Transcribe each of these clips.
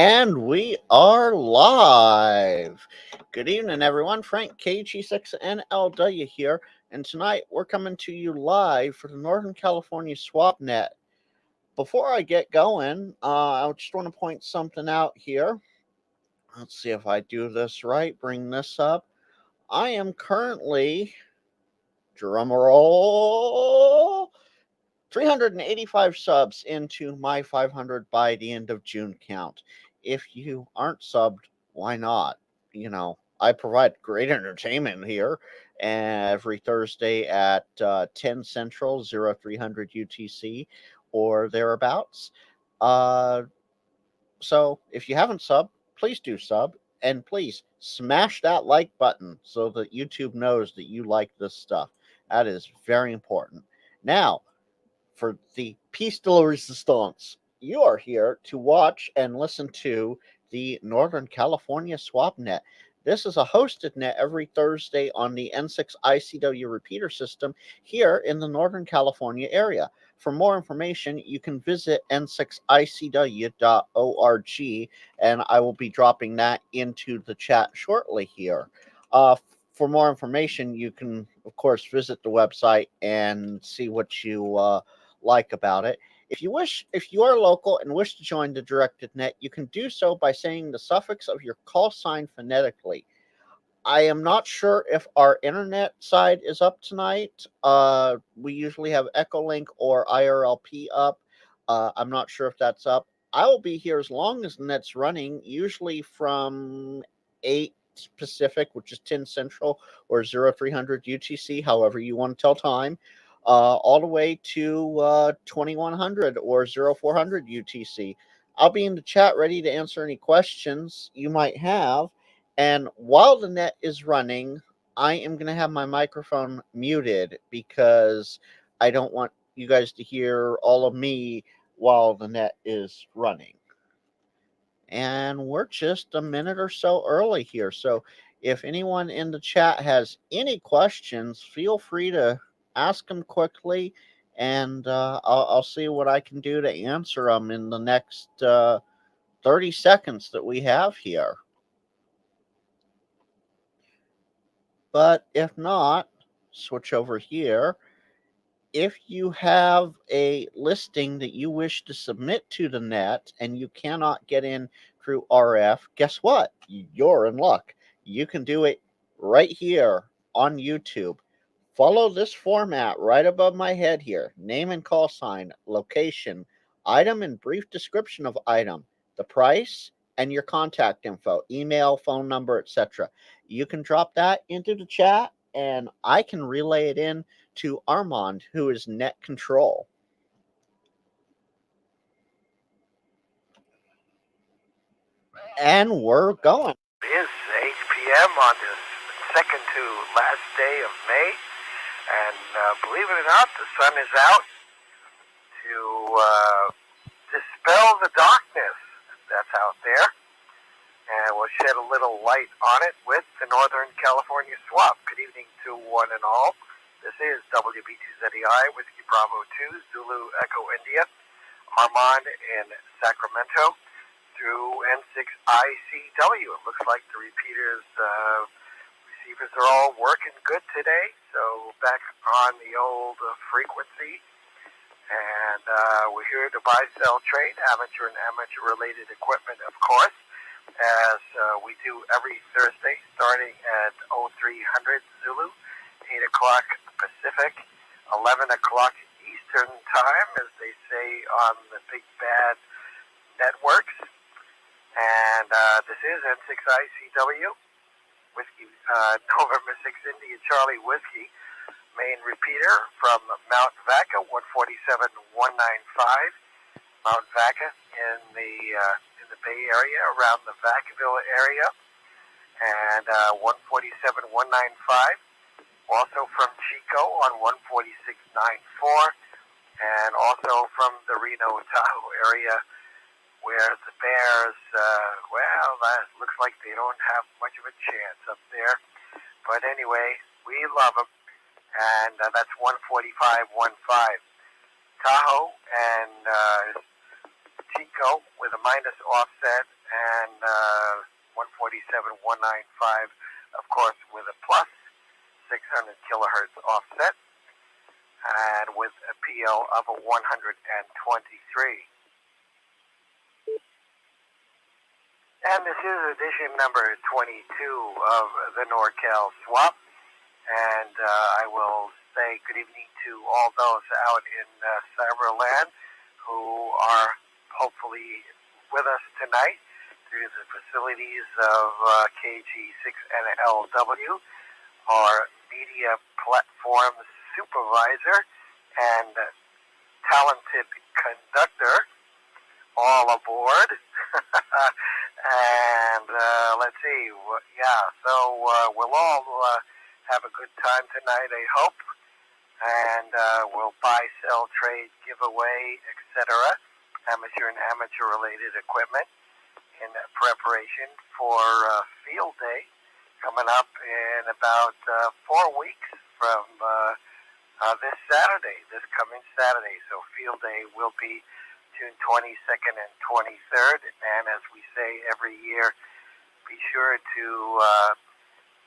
And we are live. Good evening, everyone. Frank KG6NLW here, and tonight we're coming to you live for the Northern California SwapNet. Before I get going, I just want to point something out here. Let's see if I do this right. Bring this up. I am currently, drumroll, 385 subs into my 500 by the end of June count. If you aren't subbed, why not? I provide great entertainment here every Thursday at 10 Central, 0300 UTC, or thereabouts. Uh, so if you haven't subbed, please do sub. And please smash that like button so that YouTube knows that you like this stuff. That is very important. Now, for the piece de la resistance. You are here to watch and listen to the Northern California SwapNet. This is a hosted net every Thursday on the N6ICW Repeater System here in the Northern California area. For more information, you can visit n6icw.org, and I will be dropping that into the chat shortly here. For more information, you can, of course, visit the website and see what you like about it. If you are local and wish to join the directed net, you can do so by saying the suffix of your call sign phonetically. I am not sure if our internet side is up tonight. We usually have Echolink or IRLP up. I'm not sure if that's up. I will be here as long as the net's running, usually from 8 Pacific, which is 10 Central, or 0300 UTC, however you want to tell time, all the way to 2100 or 0400 UTC. I'll be in the chat ready to answer any questions you might have. And while the net is running, I am going to have my microphone muted because I don't want you guys to hear all of me while the net is running. And we're just a minute or so early here. So if anyone in the chat has any questions, feel free to ask them quickly, and I'll see what I can do to answer them in the next 30 seconds that we have here. But if not, switch over here. If you have a listing that you wish to submit to the net and you cannot get in through RF, guess what? You're in luck. You can do it right here on YouTube. Follow this format right above my head here. Name and call sign, location, item and brief description of item, the price, and your contact info, email, phone number, etc. You can drop that into the chat and I can relay it in to Armand, who is net control. And we're going. It is 8 p.m. on this second to last day of May, and believe it or not, the sun is out to dispel the darkness that's out there, and we'll shed a little light on it with the Northern California Swap. Good evening to one and all. This is WB2ZEI, Whiskey Bravo 2, Zulu Echo India, Armand in Sacramento, through N6ICW. It looks like the repeaters, receivers are all working good today, so back on the old frequency. And we're here to buy, sell, trade, amateur and amateur-related equipment, of course, as we do every Thursday, starting at 0300 Zulu, 8 o'clock Pacific, 11 o'clock Eastern Time, as they say on the big bad networks. And this is N6ICW, Whiskey, November 6 India Charlie Whiskey, main repeater from Mount Vaca, 147195, Mount Vaca in the Bay Area, around the Vacaville area, and 147195, also from Chico on 14694, and also from the Reno Tahoe area, where the Bears, that looks like they don't have much of a chance up there. But anyway, we love them, and that's 14515. Tahoe and Chico with a minus offset and 147,195, of course, with a plus 600 kilohertz offset, and with a PL of a 123. And this is edition number 22 of the NorCal Swap. And I will say good evening to all those out in Cyberland who are hopefully with us tonight through the facilities of KG6NLW, our media platform supervisor and talented conductor, all aboard. And let's see, so we'll all have a good time tonight, I hope, and we'll buy, sell, trade, give away, etc., amateur and amateur-related equipment in preparation for Field Day coming up in about 4 weeks from this coming Saturday. So Field Day will be June 22nd and 23rd, and as we say every year, be sure to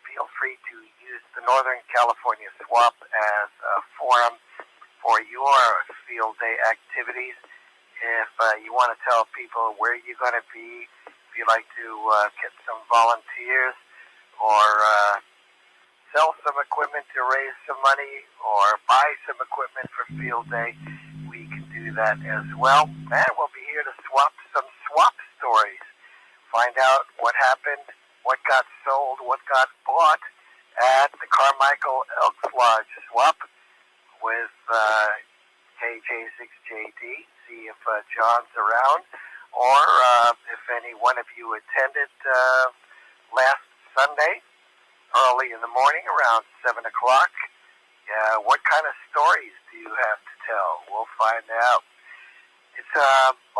feel free to use the Northern California Swap as a forum for your Field Day activities. If you want to tell people where you're going to be, if you'd like to get some volunteers or sell some equipment to raise some money or buy some equipment for Field Day, we can do that as well. And we'll be here to swap some swap stories, find out what happened, what got sold, what got bought at the Carmichael Elks Lodge swap with KJ6JD. See if John's around, or if any one of you attended last Sunday early in the morning around 7 o'clock. What kind of stories do you have to tell? We'll find out. It's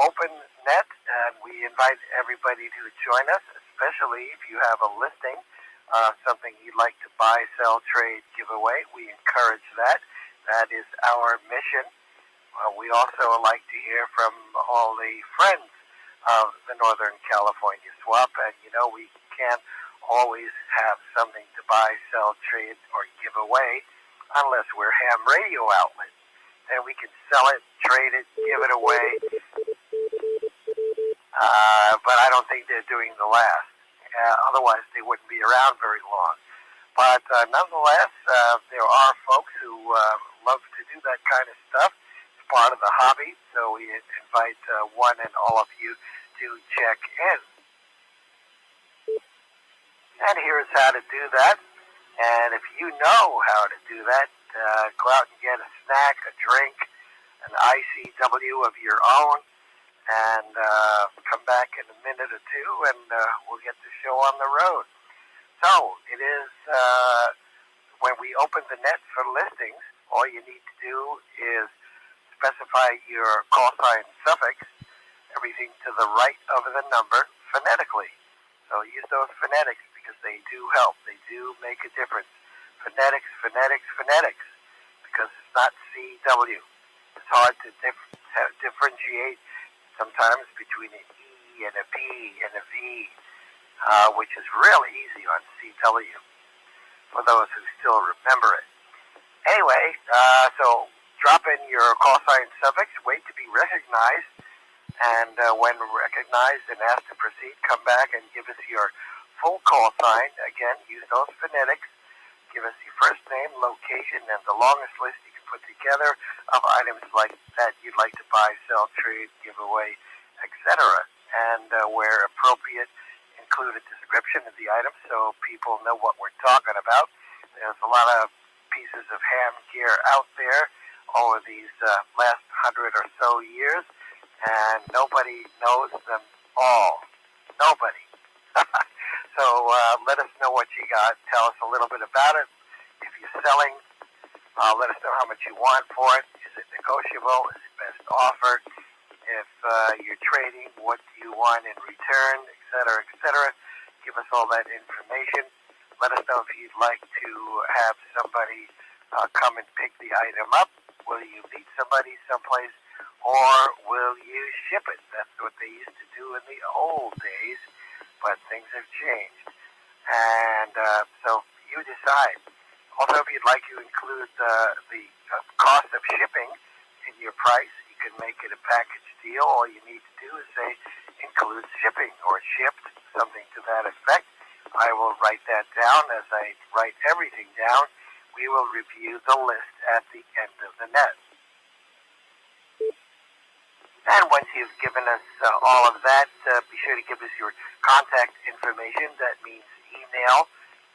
open net, and we invite everybody to join us, especially if you have a listing, something you'd like to buy, sell, trade, give away. We encourage that. That is our mission. We also like to hear from all the friends of the Northern California Swap, and we can't always have something to buy, sell, trade, or give away unless we're ham radio outlet. Then we can sell it, trade it, give it away. But I don't think they're doing the last. Otherwise, they wouldn't be around very long. But nonetheless, there are folks who love to do that kind of stuff. It's part of the hobby, so we invite one and all of you to check in. And here's how to do that. And if you know how to do that, go out and get a snack, a drink, an ICW of your own, and come back in a minute or two, and we'll get the show on the road. So it is, when we open the net for listings, all you need to do is specify your call sign suffix, everything to the right of the number, phonetically. So use those phonetics because they do help. They do make a difference. Phonetics, phonetics, phonetics, because it's not CW. It's hard to differentiate sometimes between an E and a B and a V, which is really easy on CW for those who still remember it. Anyway, so drop in your call sign suffix, wait to be recognized, and when recognized and asked to proceed, come back and give us your full call sign. Again, use those phonetics. Give us your first name, location, and the longest list you can put together of items like that you'd like to buy, sell, trade, give away, etc. And where appropriate, include a description of the item so people know what we're talking about. There's a lot of pieces of ham gear out there over these last 100 or so years, and nobody knows them all. Nobody. So let us know what you got. Tell us a little bit about it. If you're selling, let us know how much you want for it. Is it negotiable? Is it best offer? If you're trading, what do you want in return, et cetera, et cetera. Give us all that information. Let us know if you'd like to have somebody come and pick the item up. Will you meet somebody someplace or will you ship it? That's what they used to do in the old days, but things have changed. And so you decide. Also, if you'd like to include the cost of shipping in your price, you can make it a package deal. All you need to do is say includes shipping or shipped, something to that effect. I will write that down. As I write everything down, we will review the list at the end of the net. And once you've given us all of that, be sure to give us your contact information. That means email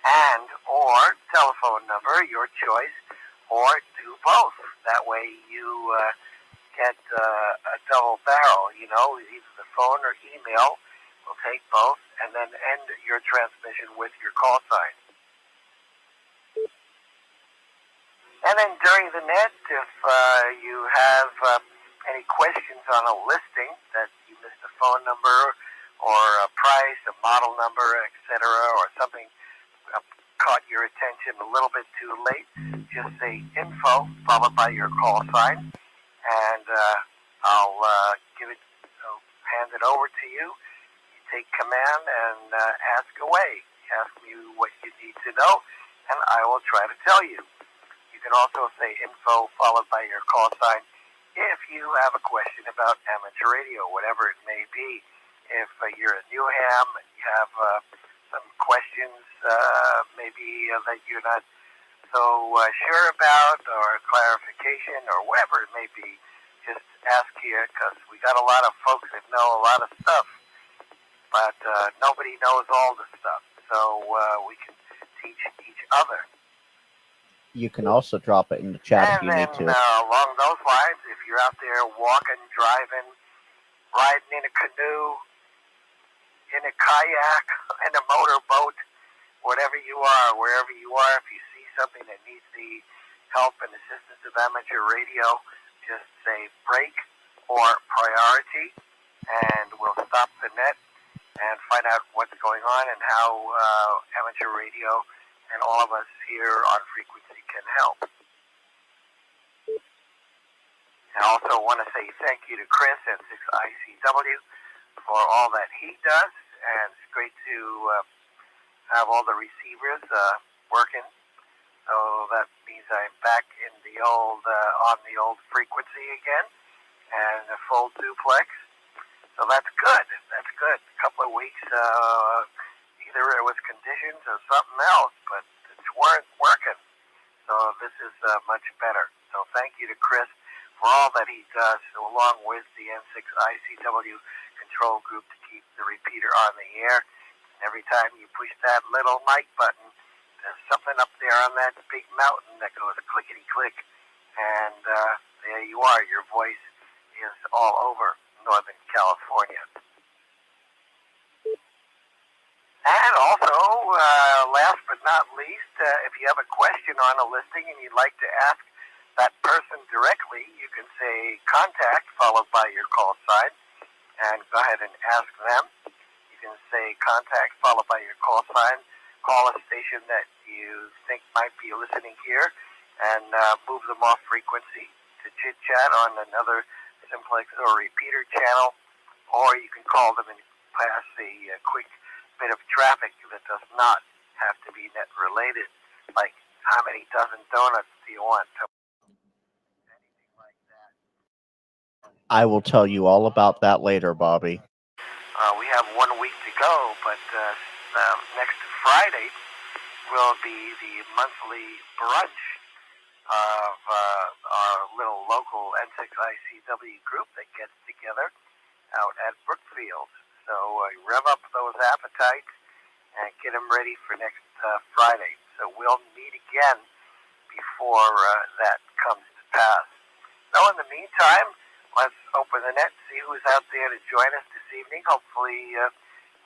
and or telephone number, your choice, or do both. That way you get a double barrel, either the phone or email. We'll take both and then end your transmission with your call sign. And then during the net, if you have any questions on a listing that you missed a phone number or a price, a model number, etc., or something caught your attention a little bit too late, just say info followed by your call sign, and I'll hand it over to you. You take command and ask away. Ask me what you need to know, and I will try to tell you. You can also say info followed by your call sign if you have a question about amateur radio, whatever it may be. If you're a new ham and you have some questions maybe that you're not so sure about, or clarification, or whatever it may be, just ask here, because we got a lot of folks that know a lot of stuff, but nobody knows all the stuff, so we can teach each other. You can also drop it in the chat if you need to. And then along those lines, if you're out there walking, driving, riding in a canoe, in a kayak, in a motorboat, whatever you are, wherever you are, if you see something that needs the help and assistance of amateur radio, just say break or priority, and we'll stop the net and find out what's going on and how amateur radio and all of us here on frequency can help. I also want to say thank you to Chris at N6ICW for all that he does, and it's great to have all the receivers working. So that means I'm back in the old on the old frequency again, and a full duplex. So that's good. That's good. A couple of weeks, either it was conditions or something else, but it weren't working. So this is much better. So thank you to Chris for all that he does, along with the N6ICW control group, to keep the repeater on the air. Every time you push that little mic button, there's something up there on that big mountain that goes clickety-click, and there you are. Your voice is all over Northern California. And also, last but not least, if you have a question on a listing and you'd like to ask that person directly, you can say contact followed by your call sign, and go ahead and ask them. You can say contact followed by your call sign, call a station that you think might be listening here, and move them off frequency to chit-chat on another simplex or repeater channel, or you can call them and pass a quick bit of traffic that does not have to be net related, like how many dozen donuts do you want? Anything like that. I will tell you all about that later, Bobby. We have 1 week to go, but next Friday will be the monthly brunch of our little local N6ICW group that gets together out at Brookfield. So rev up those appetites and get them ready for next Friday. So we'll meet again before that comes to pass. So in the meantime, let's open the net, see who's out there to join us this evening. Hopefully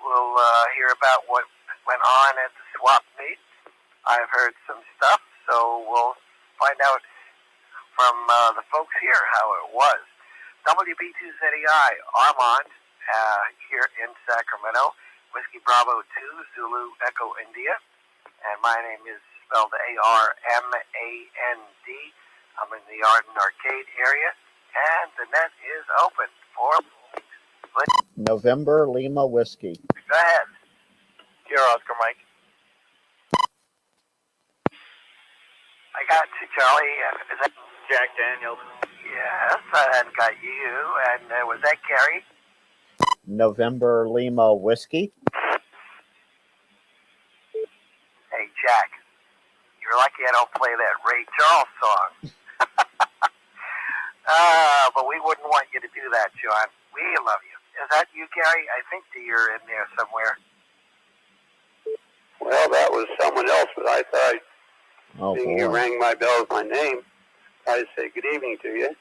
we'll hear about what went on at the swap meet. I've heard some stuff, so we'll find out from the folks here how it was. WB2ZEI, Armand, here in Sacramento, Whiskey Bravo 2, Zulu Echo India, and my name is spelled A-R-M-A-N-D. I'm in the Arden Arcade area, And the net is open for November Lima Whiskey. Go ahead. Here, Oscar Mike. I got you, Charlie. Is that Jack Daniels. Yes, I got you. And was that Gary? November Lima Whiskey. Hey, Jack. You're lucky I don't play that Ray Charles song. But we wouldn't want you to do that, John. We love you. Is that you, Gary? I think that you're in there somewhere. Well, that was someone else, but I thought you boy. rang my bell with my name. I'd say good evening to you.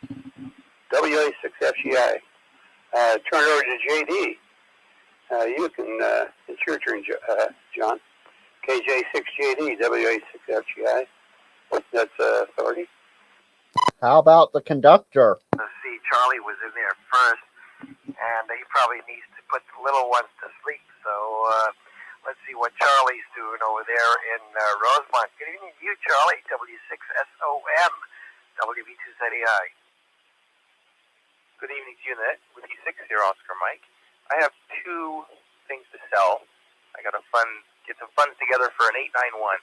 WA6FGI. Turn it over to JD. You can, it's your turn, John. KJ6JD, WA6FGI. That's authority. How about the conductor? Let's see, Charlie was in there first, and he probably needs to put the little ones to sleep. So let's see what Charlie's doing over there in Rosemont. Good evening to you, Charlie. W6SOM, WB2ZEI. Good evening to you, with you 6 here, Oscar Mike. I have 2 things to sell. I got to get some funds together for an 891.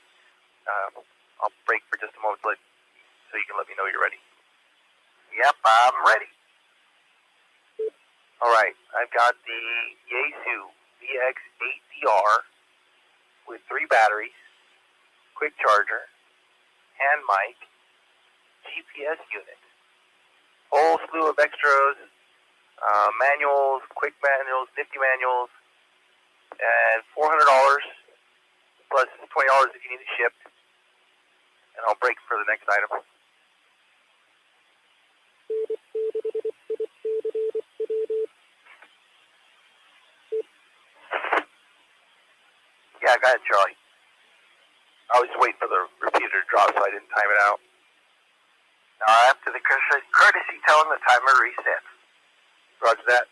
I'll break for just a moment so you can let me know you're ready. Yep, I'm ready. All right, I've got the Yaesu VX8DR with 3 batteries, quick charger, hand mic, GPS unit, whole slew of extras, manuals, quick manuals, nifty manuals, and $400 plus $20 if you need it shipped, and I'll break for the next item. Yeah, go ahead, Charlie. I was just waiting for the repeater to drop, so I didn't time it out. Now, after the courtesy tone, the timer resets. Roger that.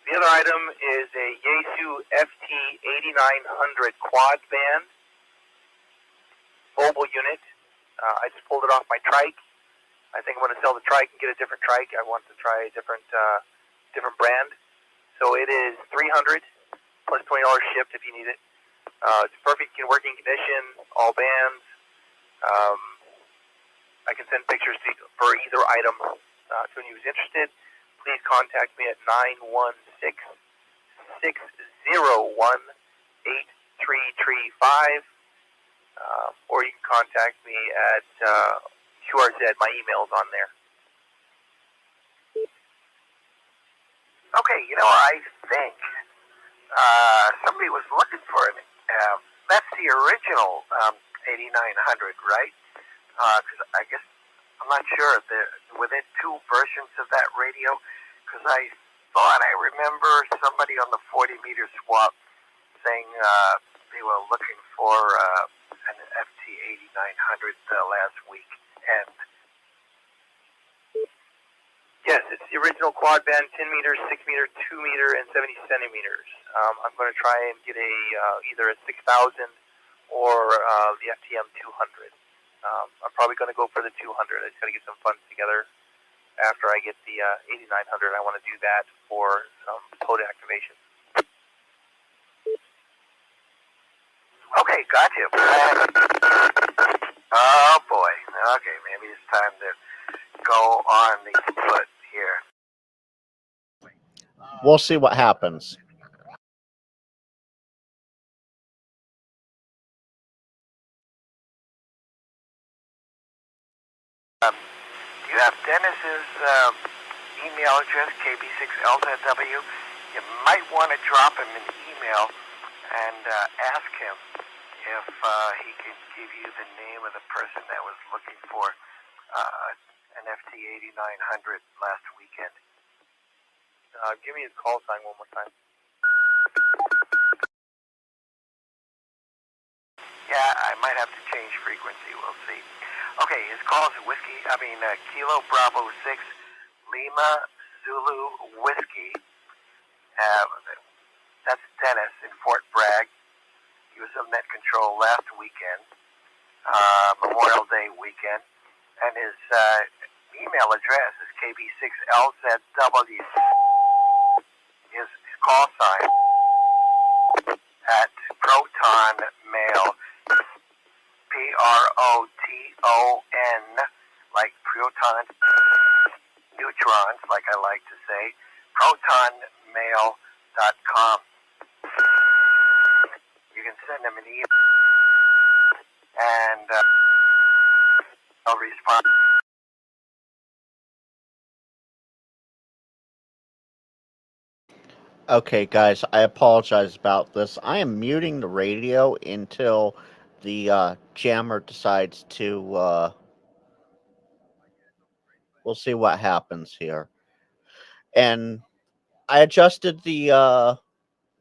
The other item is a Yaesu FT8900 quad band mobile unit. I just pulled it off my trike. I think I'm going to sell the trike and get a different trike. I want to try a different brand. So it is $300 plus $20 shipped if you need it. It's perfect in working condition, all bands. I can send pictures for either item to anyone who's interested. Please contact me at 916-601-8335, or you can contact me at QRZ. My email's on there. Okay, I think somebody was looking for it. That's the original 8900, right? Because I guess I'm not sure if were there 2 versions of that radio. Because I thought I remember somebody on the 40-meter swap saying they were looking for an FT8900 last week. And yes, it's the original quad band, 10 meters, 6 meter, 2 meter, and 70 centimeters. I'm going to try and get either a 6000 or the FTM 200. I'm probably going to go for the 200. I just got to get some funds together. After I get the 8900, I want to do that for some code activation. okay, got you. Oh boy. Okay, maybe it's time to go on the foot here. We'll see what happens. Do you have Dennis's email address, KB6LZW? You might want to drop him an email and ask him if he can give you the name of the person that was looking for an FT8900 last weekend. Give me his call sign one more time. Yeah, I might have to change frequency. We'll see. Okay, his call is Kilo Bravo 6 Lima Zulu Whiskey. That's Dennis in Fort Bragg. He was on net control last weekend, Memorial Day weekend, and his email address is KB6LZW. His call sign at Proton Mail, PROTON, like proton, neutrons, like I like to say, protonmail.com. You can send him an email, and I'll respond. Okay, guys, I apologize about this. I am muting the radio until the jammer decides to. We'll see what happens here. And I adjusted the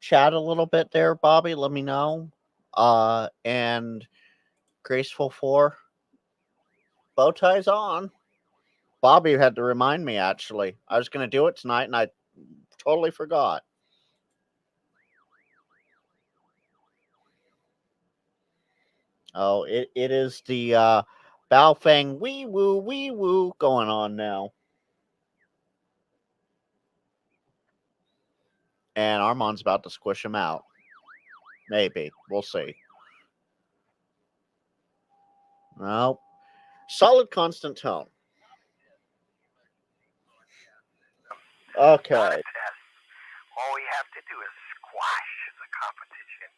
chat a little bit there, Bobby. Let me know. And Graceful 4, bow ties on. Bobby had to remind me, actually. I was going to do it tonight, and I totally forgot. Oh, it is the Baofeng wee woo going on now. And Armand's about to squish him out. Maybe. We'll see. No. Solid constant tone. Okay. Not a test. All we have to do is squash the competition.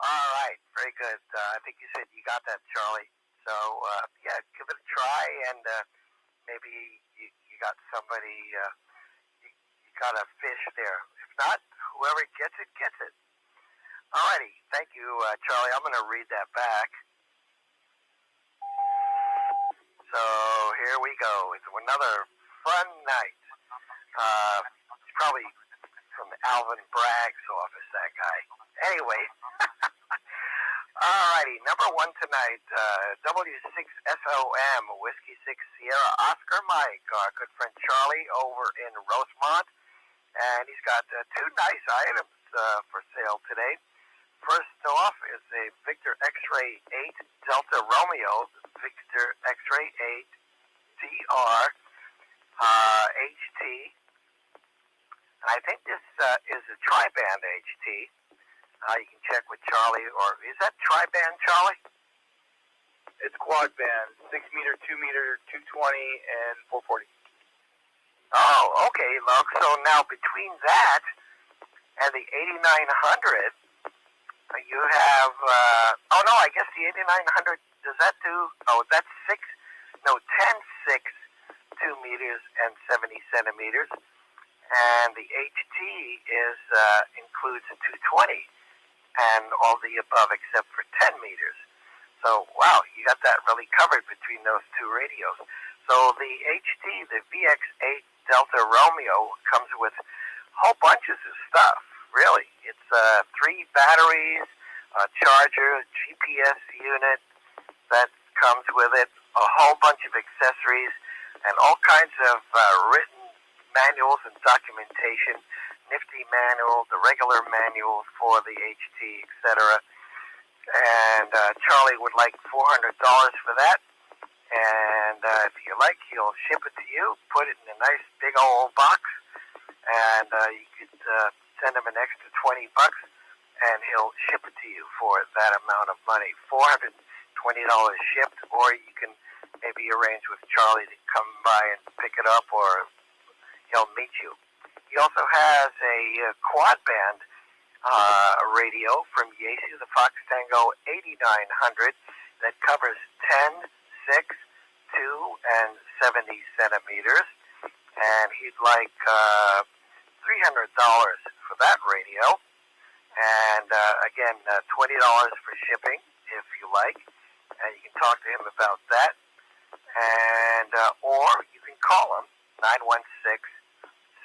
All right, very good. I think you said you got that, Charlie. So, yeah, give it a try, and maybe you got somebody, you got a fish there. If not, whoever gets it, gets it. All righty, thank you, Charlie. I'm going to read that back. So, here we go. It's another fun night. It's probably from Alvin Bragg's office, that guy. Anyway, alrighty, number one tonight, W6SOM, Whiskey 6 Sierra Oscar Mike, our good friend Charlie over in Rosemont, and he's got two nice items for sale today. First off is a Victor X-Ray 8 Delta Romeo, Victor X-Ray 8 DR HT. And I think this is a tri-band HT. You can check with Charlie, or is that tri-band, Charlie? It's quad band, 6 meter, 2 meter, 220, and 440. Oh, okay. Look, so now between that and the 8900, you have, oh no, I guess the 8900, does that do, oh, that's 10, 6, 2 meters and 70 centimeters. And the HT includes a 220 and all the above except for 10 meters. So, wow, you got that really covered between those two radios. So the HT, the VX8 Delta Romeo, comes with whole bunches of stuff, really. It's 3 batteries, a charger, a GPS unit that comes with it, a whole bunch of accessories, and all kinds of written manuals and documentation, nifty manual, the regular manual for the HT, etc. And Charlie would like $400 for that. And if you like, he'll ship it to you, put it in a nice big old box, and you could send him an extra $20, and he'll ship it to you for that amount of money, $420 shipped, or you can maybe arrange with Charlie to come by and pick it up, or he'll meet you. He also has a quad band radio from Yaesu, the Fox Tango 8900, that covers 10, 6, 2, and 70 centimeters. And he'd like $300 for that radio. And again, $20 for shipping, if you like. And you can talk to him about that. And or you can call him,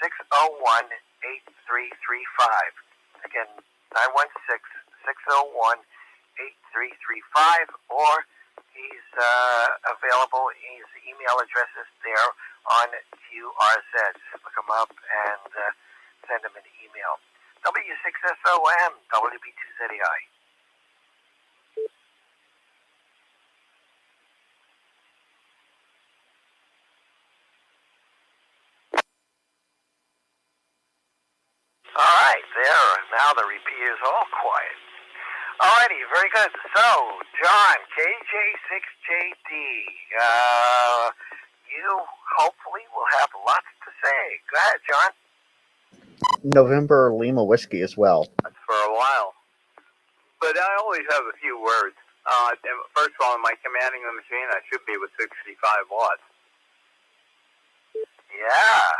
916-601-8335. Again, 916-601-8335, or he's available. His email address is there on QRZ. Look him up and send him an email. W6SOM, WB2ZEI. right, there. Now the repeater's all quiet. Alrighty, very good. So, John, KJ6JD, you hopefully will have lots to say. Go ahead, John. November Lima Whiskey as well. That's for a while. But I always have a few words. First of all, am I commanding the machine? I should be with 65 watts. Yeah.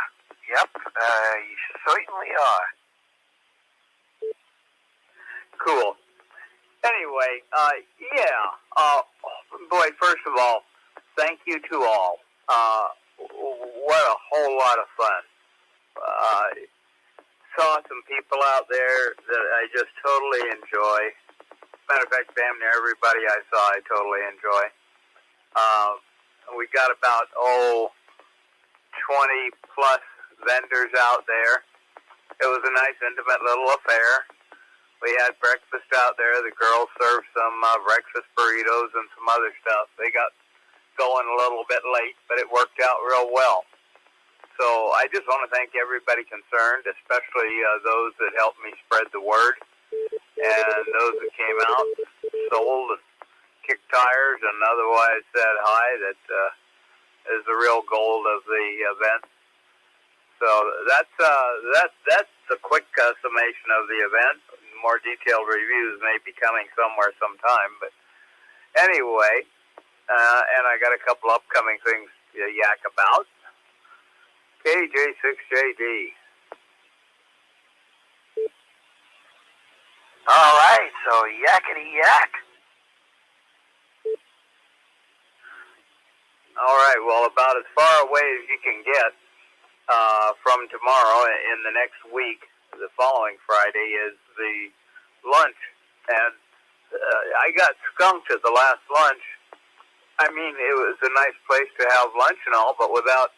Yep. You certainly are. Cool. Anyway, boy, first of all, thank you to all. What a whole lot of fun. Saw some people out there that I just totally enjoy. Matter of fact, damn near everybody I saw I totally enjoy. We got about, 20 plus vendors out there. It was a nice, intimate little affair. We had breakfast out there. The girls served some breakfast burritos and some other stuff. They got going a little bit late, but it worked out real well. So I just want to thank everybody concerned, especially those that helped me spread the word, and those that came out, sold, kicked tires, and otherwise said hi. That is the real goal of the event. So that's a quick summation of the event. More detailed reviews may be coming somewhere sometime, but anyway, and I got a couple upcoming things to yak about. KJ6JD. All right, so yakety yak. All right, well, about as far away as you can get from tomorrow in the next week, the following Friday, is the lunch. And I got skunked at the last lunch. I mean, it was a nice place to have lunch and all, but without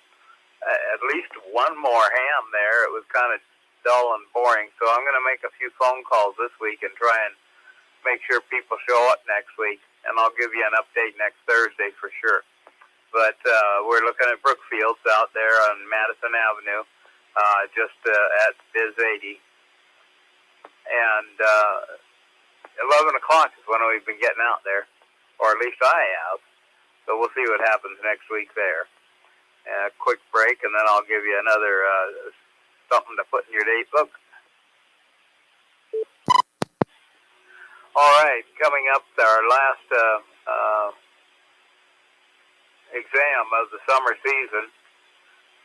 at least one more ham there, it was kind of dull and boring. So I'm going to make a few phone calls this week and try and make sure people show up next week. And I'll give you an update next Thursday for sure. But we're looking at Brookfields out there on Madison Avenue, just at Biz 80. And 11 o'clock is when we've been getting out there, or at least I have. So we'll see what happens next week there. A quick break, and then I'll give you another something to put in your date book. All right, coming up, our last exam of the summer season,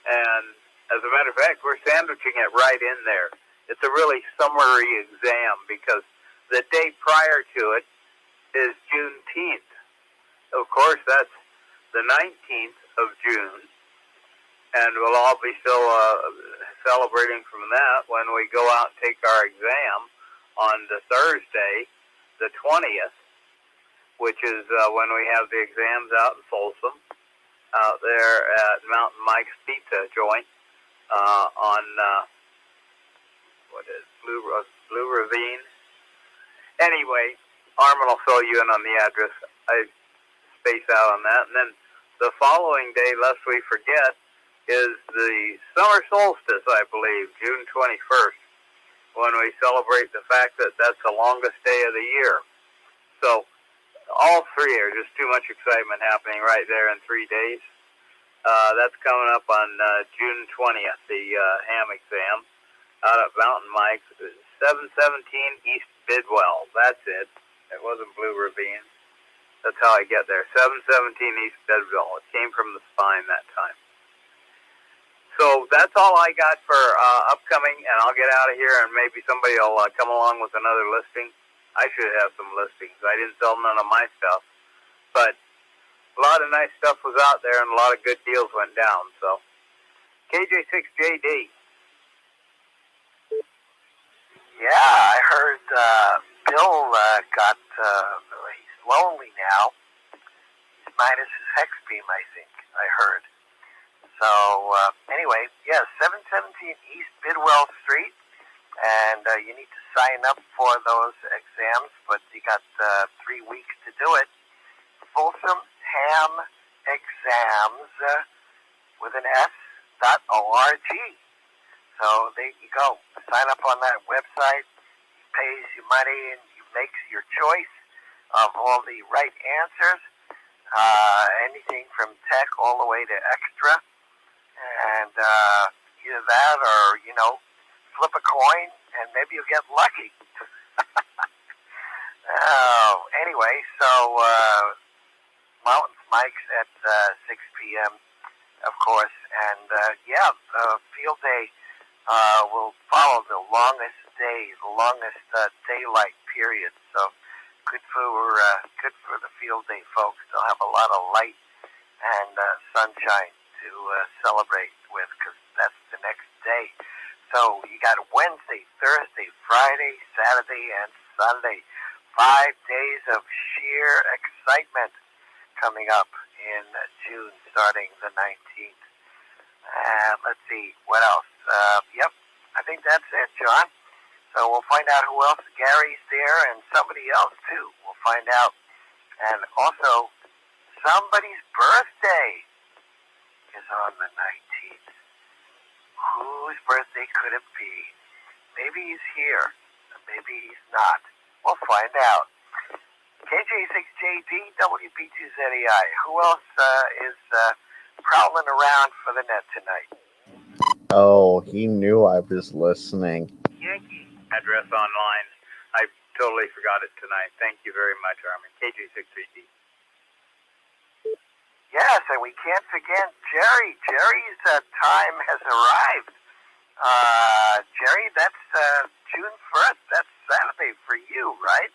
and as a matter of fact, we're sandwiching it right in there. It's a really summery exam because the day prior to it is Juneteenth. Of course, that's the 19th of June. And we'll all be still celebrating from that when we go out and take our exam on the Thursday, the 20th, which is when we have the exams out in Folsom, out there at Mountain Mike's Pizza Joint on, Blue Ravine. Anyway, Armand will fill you in on the address. I space out on that. And then the following day, lest we forget, is the summer solstice, I believe, June 21st, when we celebrate the fact that that's the longest day of the year. So all three are just too much excitement happening right there in 3 days. That's coming up on June 20th, the ham exam out at Mountain Mike's, 717 East Bidwell. That's it. It wasn't Blue Ravine. That's how I get there. 717 East Bidwell. It came from the spine that time. So that's all I got for upcoming, and I'll get out of here, and maybe somebody will come along with another listing. I should have some listings. I didn't sell none of my stuff, but a lot of nice stuff was out there, and a lot of good deals went down. So KJ6JD. Yeah, I heard Bill got, he's lonely now. He's minus his hex beam, I think, I heard. So, anyway, yeah, 717 East Bidwell Street, and you need to sign up for those exams, but you got 3 weeks to do it. Folsom Ham Exams with an S.org. So there you go. Sign up on that website, pays you money, and you makes your choice of all the right answers. Anything from tech all the way to extra. And either that or, flip a coin and maybe you'll get lucky. Anyway, so Mountains Mike's at 6 p.m., of course. And, field day will follow the longest day, the longest daylight period. So good for the field day folks. They'll have a lot of light and sunshine to celebrate with, because that's the next day. So you got Wednesday, Thursday, Friday, Saturday, and Sunday. 5 days of sheer excitement coming up in June, starting the 19th. Let's see, what else? I think that's it, John. So we'll find out who else. Gary's there, and somebody else, too. We'll find out. And also, somebody's birthday is on the 19th. Whose birthday could it be? Maybe he's here, or maybe he's not. We'll find out. KJ6JD, WB2ZEI. Who else is prowling around for the net tonight? Oh, he knew I was listening. Yankee address online. I totally forgot it tonight. Thank you very much, Armand. KJ63D. Yes, and we can't forget Jerry. Jerry's time has arrived. Jerry, that's June 1st. That's Saturday for you, right?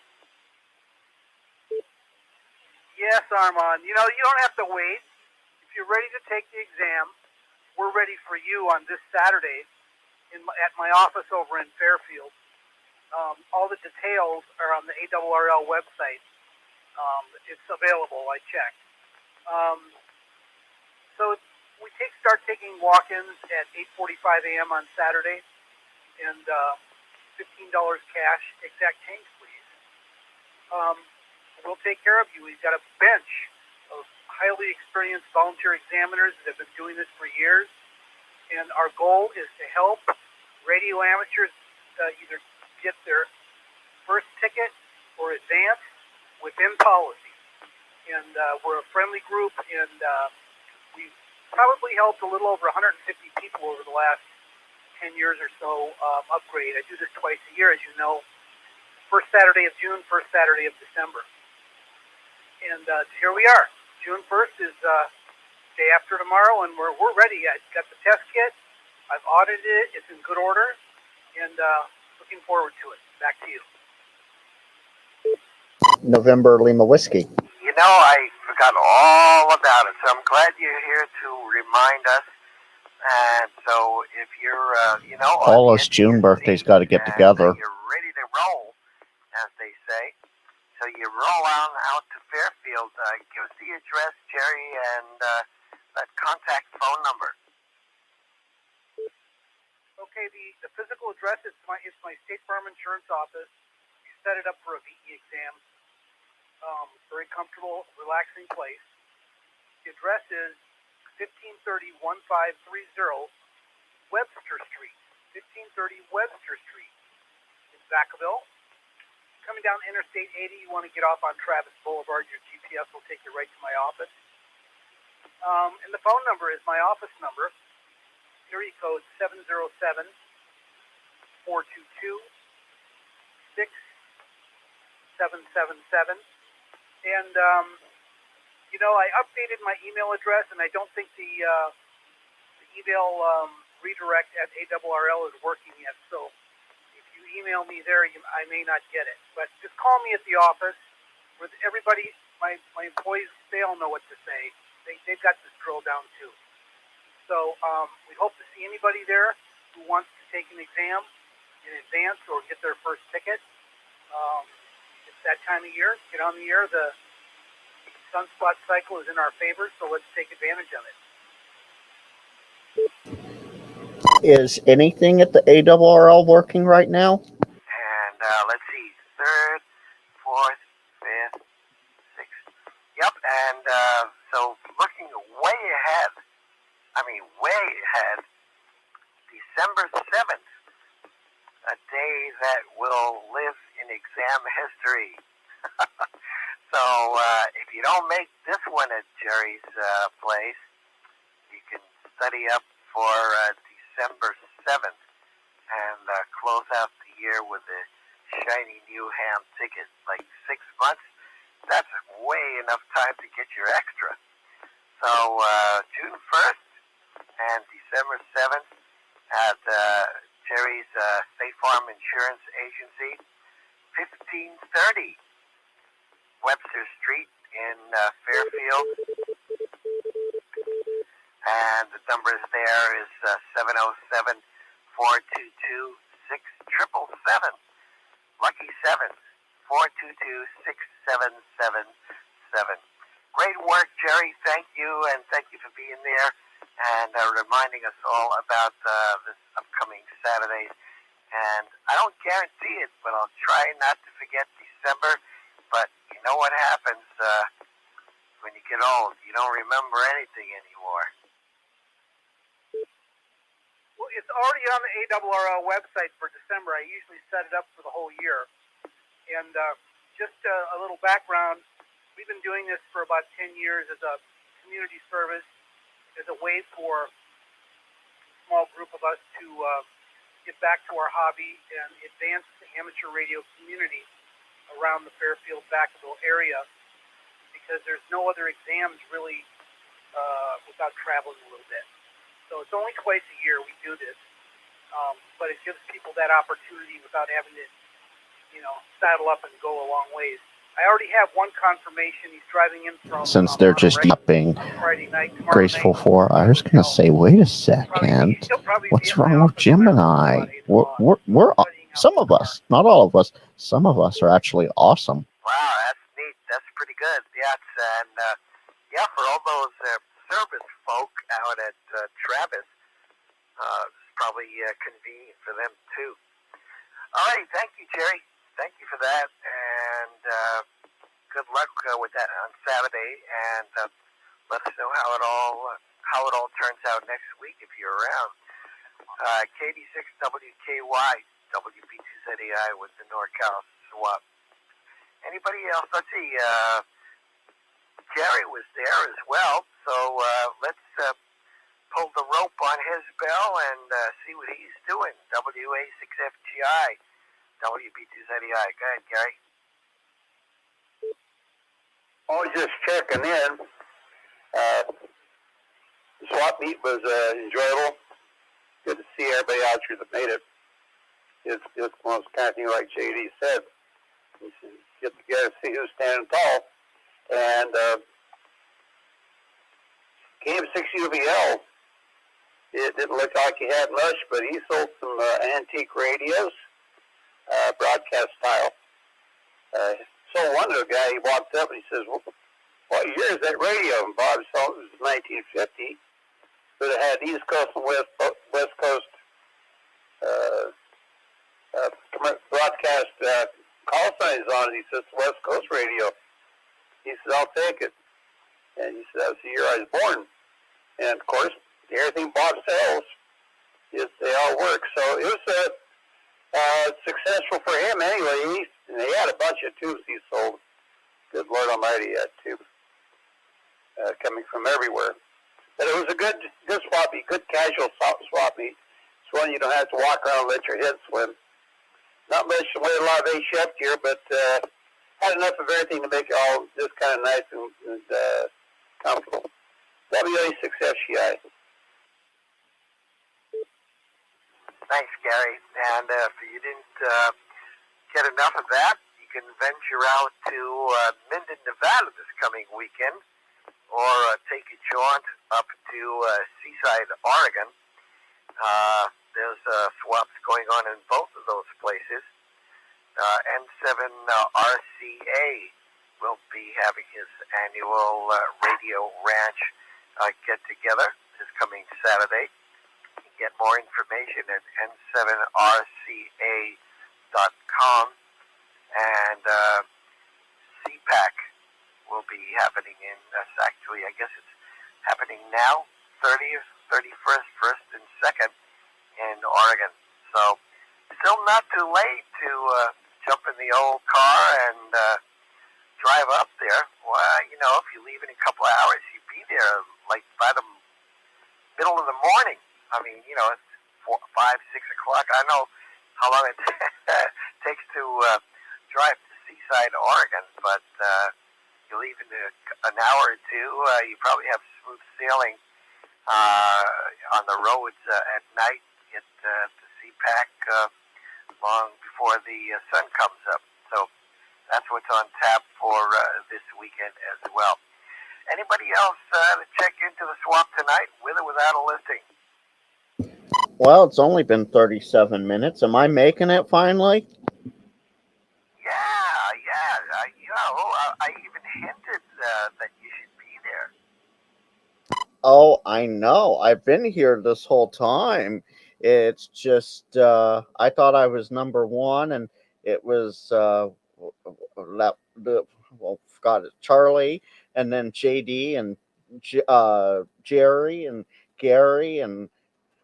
Yes, Armand. You don't have to wait. If you're ready to take the exam, we're ready for you on this Saturday at my office over in Fairfield. All the details are on the ARRL website. It's available. I checked. So we start taking walk-ins at 8:45 a.m. on Saturday, and $15 cash, exact change, please. We'll take care of you. We've got a bench of highly experienced volunteer examiners that have been doing this for years, and our goal is to help radio amateurs either get their first ticket or advance within policy. And we're a friendly group, and we've probably helped a little over 150 people over the last 10 years or so upgrade. I do this twice a year, as you know. First Saturday of June, first Saturday of December. And here we are. June 1st is day after tomorrow, and we're ready. I've got the test kit. I've audited it. It's in good order, and looking forward to it. Back to you. November Lima Whiskey. I forgot all about it, so I'm glad you're here to remind us. And so if you're, all us June birthdays got to get together. You're ready to roll, as they say. So you roll on out to Fairfield. Give us the address, Jerry, and that contact phone number. Okay, the physical address is my State Farm Insurance office. You set it up for a VE exam. Very comfortable, relaxing place. The address is 1530 1530 Webster Street. 1530 Webster Street in Vacaville. Coming down Interstate 80, you want to get off on Travis Boulevard. Your GPS will take you right to my office. And the phone number is my office number. Area code 707-422-6777. And, I updated my email address, and I don't think the email redirect at ARRL is working yet. So if you email me there, I may not get it. But just call me at the office. With everybody, my employees, they all know what to say. They've got this drill down, too. So we hope to see anybody there who wants to take an exam in advance or get their first ticket. It's that time of year. Get on the air. The sunspot cycle is in our favor, so let's take advantage of it. Is anything at the ARRL working right now? And let's see, 3rd, 4th, 5th, 6th. Yep, and so looking way ahead, December 7th, a day that will live in exam history. So if you don't make this one at Jerry's place, you can study up for December 7th and close out the year with a shiny new ham ticket. Like 6 months, that's way enough time to get your extra. So June 1st and December 7th at Jerry's State Farm Insurance Agency, 1530 Webster Street in Fairfield. And the numbers there is 707-422-6777. Lucky 7, 422-6777. Great work, Jerry. Thank you, and thank you for being there and reminding us all about this upcoming Saturday. And I don't guarantee it, but I'll try not to forget December. But you know what happens when you get old? You don't remember anything anymore. Well, it's already on the ARRL website for December. I usually set it up for the whole year. And just a little background, we've been doing this for about 10 years as a community service, as a way for a small group of us to get back to our hobby and advance the amateur radio community around the Fairfield, Vacaville area, because there's no other exams really without traveling a little bit. So it's only twice a year we do this, but it gives people that opportunity without having to, saddle up and go a long ways. I already have one confirmation. He's driving in from Since they're just not being Friday night, graceful for, I was going to say, wait a second, what's wrong with Jim and I? We're some of us, not all of us, some of us are actually awesome. Wow, that's neat. That's pretty good. Yes, and for all those service folk out at Travis, it's probably convenient for them too. All right, thank you, Jerry. Thank you for that, and good luck with that on Saturday. And let us know how it all turns out next week if you're around. KD6WKY WB2ZEI with the NorCal swap. Anybody else? Let's see. Jerry was there as well, so let's pull the rope on his bell and see what he's doing. WA6FGI, WB2ZEI. Go ahead, Gary. I was just checking in. The swap meet was enjoyable. Good to see everybody out here that made it. It's one of those kind of things like JD said. You get together, see who's standing tall. And N6ICW, it didn't look like he had much, but he sold some antique radios, broadcast style. So one little guy, he walked up and he says, well, what year is that radio? And Bob saw it was 1950, but it had East Coast and West Coast broadcast call signs on it. He says, West Coast radio. He said, I'll take it. And he said, that was the year I was born. And of course, everything Bob sells, they all work. So it was successful for him anyway. And he had a bunch of tubes he sold. Good Lord Almighty, he had tubes coming from everywhere. But it was a good swap meet, good casual swap meet. It's one you don't have to walk around and let your head swim. Not much to wear a lot of A-shape gear, but had enough of everything to make it all just kind of nice and comfortable. WA6FGI. Thanks, Gary. And if you didn't get enough of that, you can venture out to Minden, Nevada this coming weekend, or take a jaunt up to Seaside, Oregon. There's swaps going on in both of those places. N6ICW will be having his annual radio ranch get-together this coming Saturday. You can get more information at N7RCA.com. And CPAC will be happening in, actually, I guess it's happening now, 30th, 31st, 1st, and 2nd in Oregon. So still not too late to jump in the old car and drive up there. Well, if you leave in a couple of hours, you'd be there like by the middle of the morning. I mean, it's 4, 5, 6 o'clock. I don't know how long it takes to drive to Seaside, Oregon, but you leave in an hour or two. You probably have smooth sailing on the roads at night. Get to CPAC long before the sun comes up. So that's what's on tap for this weekend as well. Anybody else to check into the swap tonight, with or without a listing? Well, it's only been 37 minutes. Am I making it finally? Yeah. I even hinted that you should be there. Oh, I know. I've been here this whole time. It's just I thought I was number one, and it was forgot it, Charlie, and then JD and Jerry and Gary and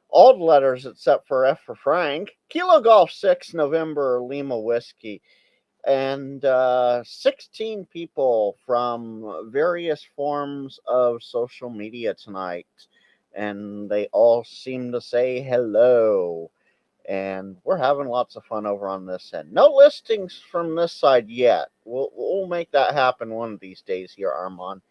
all the letters except for F for Frank. Kilo Golf 6 November Lima Whiskey. And 16 people from various forms of social media tonight. And they all seem to say hello. And we're having lots of fun over on this end. No listings from this side yet. We'll make that happen one of these days here, Armand.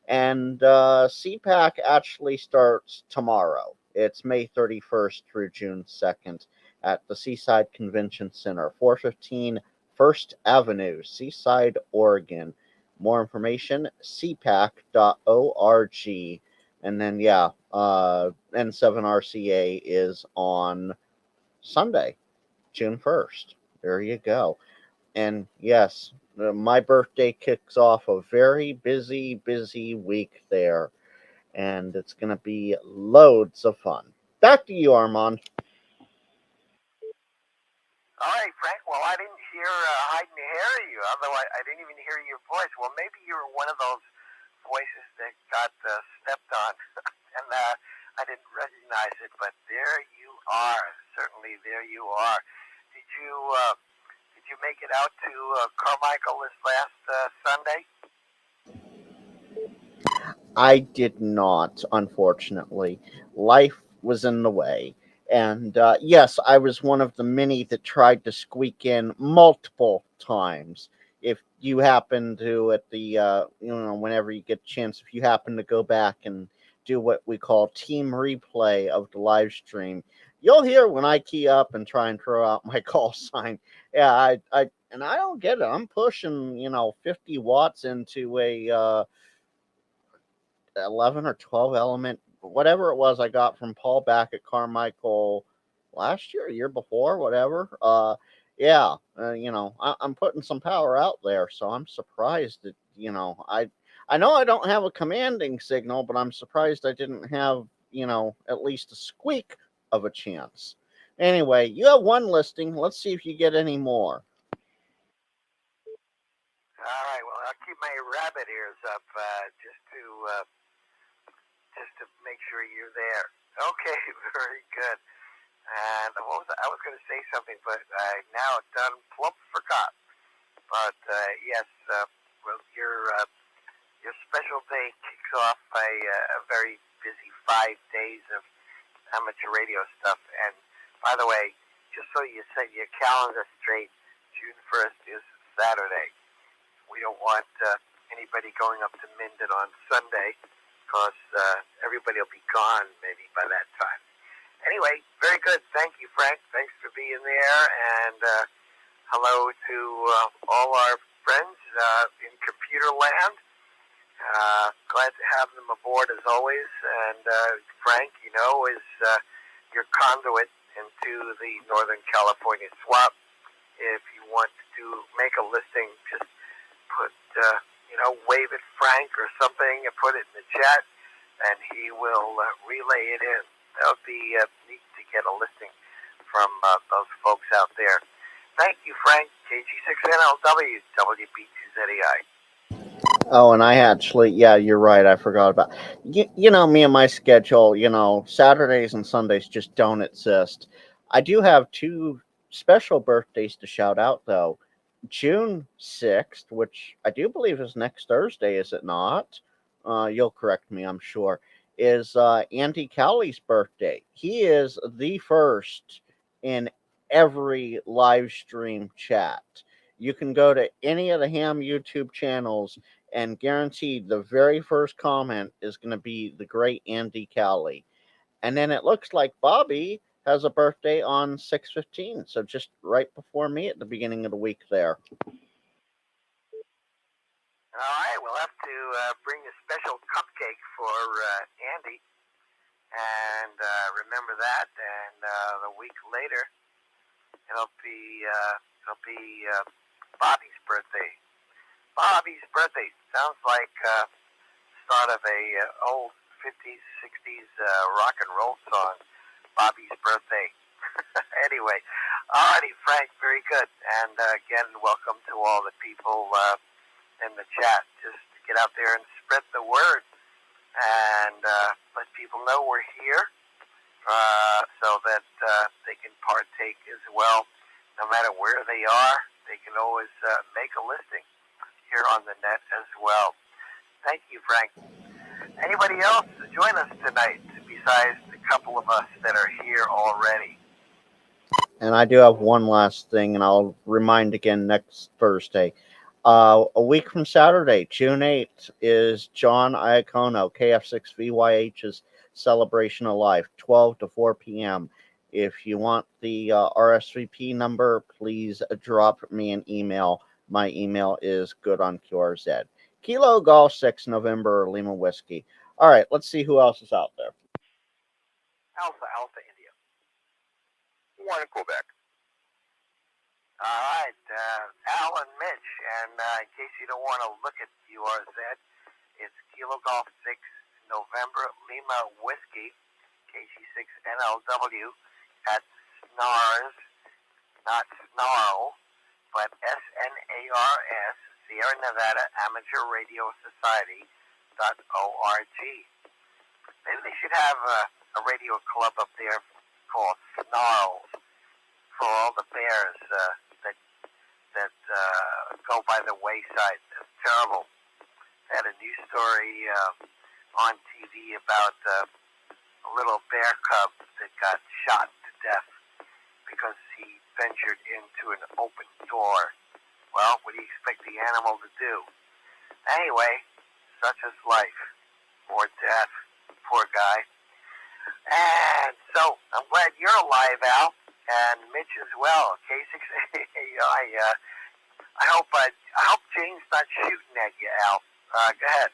And CPAC actually starts tomorrow. It's May 31st through June 2nd at the Seaside Convention Center, 415 First Avenue, Seaside, Oregon. More information, cpac.org. And then, N7RCA is on Sunday, June 1st. There you go. And yes, my birthday kicks off a very busy week there. And it's going to be loads of fun. Back to you, Armand. All right, Frank. Well, I didn't hide and hear you. Although I didn't even hear your voice. Well, maybe you were one of those voices that got stepped on, and I didn't recognize it. But there you are. Certainly, there you are. Did you make it out to Carmichael this last Sunday? I did not, unfortunately. Life was in the way. And yes, I was one of the many that tried to squeak in multiple times. If you happen to, at the, whenever you get a chance, if you happen to go back and do what we call team replay of the live stream, you'll hear when I key up and try and throw out my call sign. Yeah, I don't get it. I'm pushing, 50 watts into a 11 or 12 element, whatever it was I got from Paul back at Carmichael last year before, whatever. I'm putting some power out there, so I'm surprised that, I know I don't have a commanding signal, but I'm surprised I didn't have, at least a squeak of a chance. Anyway, you have one listing. Let's see if you get any more. All right. Well, I'll keep my rabbit ears up just to make sure you're there. Okay, very good. And I was going to say something, but I now done plump forgot. But yes, well, your special day kicks off a very busy 5 days of amateur radio stuff. And by the way, just so you set your calendar straight, June 1st is Saturday. We don't want anybody going up to Minden on Sunday, because everybody will be gone maybe by that time. Anyway, very good. Thank you, Frank. Thanks for being there. And hello to all our friends in computer land. Glad to have them aboard as always. And Frank, is your conduit into the Northern California swap. If you want to make a listing, just put wave at Frank or something and put it in the chat, and he will relay it in. That would be neat to get a listing from those folks out there. Thank you, Frank. KG6NLW, WB2ZEI. Oh, and I actually, yeah, you're right. I forgot about, me and my schedule, Saturdays and Sundays just don't exist. I do have two special birthdays to shout out, though. June 6th, which I do believe is next Thursday, is it not? You'll correct me, I'm sure, is Andy Cowley's birthday. He is the first in every live stream chat. You can go to any of the Ham YouTube channels and guaranteed the very first comment is going to be the great Andy Cowley. And then it looks like Bobby has a birthday on 6/15, so just right before me at the beginning of the week there. All right, we'll have to bring a special cupcake for Andy, and remember that. And the week later, it'll be Bobby's birthday. Bobby's birthday sounds like start of a old 50s, 60s rock and roll song. Bobby's birthday. Anyway, alrighty, Frank, very good. And again, welcome to all the people in the chat. Just get out there and spread the word and let people know we're here so that they can partake as well. No matter where they are, they can always make a listing here on the net as well. Thank you, Frank. Anybody else join us tonight besides the couple of us that are here already? And I do have one last thing, and I'll remind again next Thursday. A week from Saturday, June 8th, is John Iacono, KF6VYH's Celebration of Life, 12 to 4 p.m. If you want the RSVP number, please drop me an email. My email is goodoncqrz. Kilo Golf 6, November, Lima Whiskey. All right, let's see who else is out there. Alpha, India. 1 Quebec. All right, Al and Mitch, and in case you don't want to look at URZ, it's Kilo Golf 6, November, Lima Whiskey, KG6NLW, at SNARS, not Snarl, but SNARS, Sierra Nevada Amateur Radio Society.org. Maybe they should have a radio club up there called Snarls for all the bears that go by the wayside. It's terrible. I had a news story on TV about a little bear cub that got shot to death because he ventured into an open door. Well, what do you expect the animal to do? Anyway, such is life. More death. Poor guy. And so, I'm glad you're alive, Al, and Mitch as well. I hope Jane's not shooting at you, Al. Go ahead.